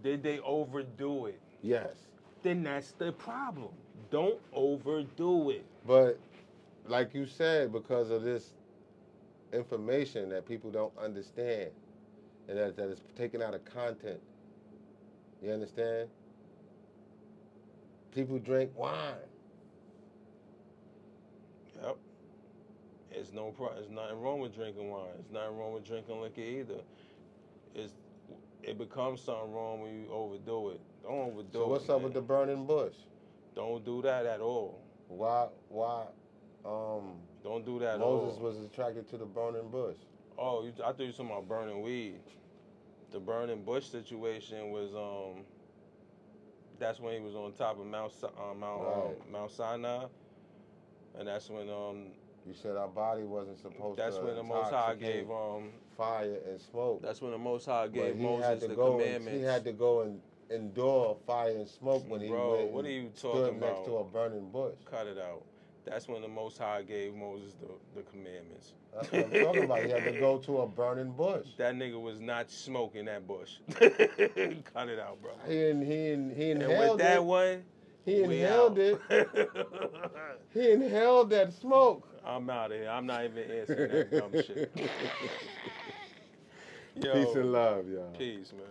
Did they overdo it? Yes. Then that's the problem. Don't overdo it. But like you said, because of this information that people don't understand and that is taken out of content, you understand? People drink wine. Yep. It's nothing wrong with drinking wine. It's nothing wrong with drinking liquor either. It becomes something wrong when you overdo it. Don't overdo it. So what's up with the burning bush? Don't do that at all. Why don't do that at Moses all. was attracted to the burning bush? Oh, I thought you were talking about burning weed. The burning bush situation was that's when he was on top of Mount Sinai, and that's when you said our body wasn't supposed to. That's when the Most High gave fire and smoke. That's when the Most High gave Moses the commandments. He had to go and endure fire and smoke when he went what are you stood talking about? Next to a burning bush. Cut it out. That's when the Most High gave Moses the commandments. That's what I'm talking about. He had to go to a burning bush. That nigga was not smoking that bush. Cut it out, bro. He inhaled and with that one, he inhaled it. He inhaled that smoke. I'm out of here. I'm not even answering that dumb shit. Yo, peace and love, y'all. Peace, man.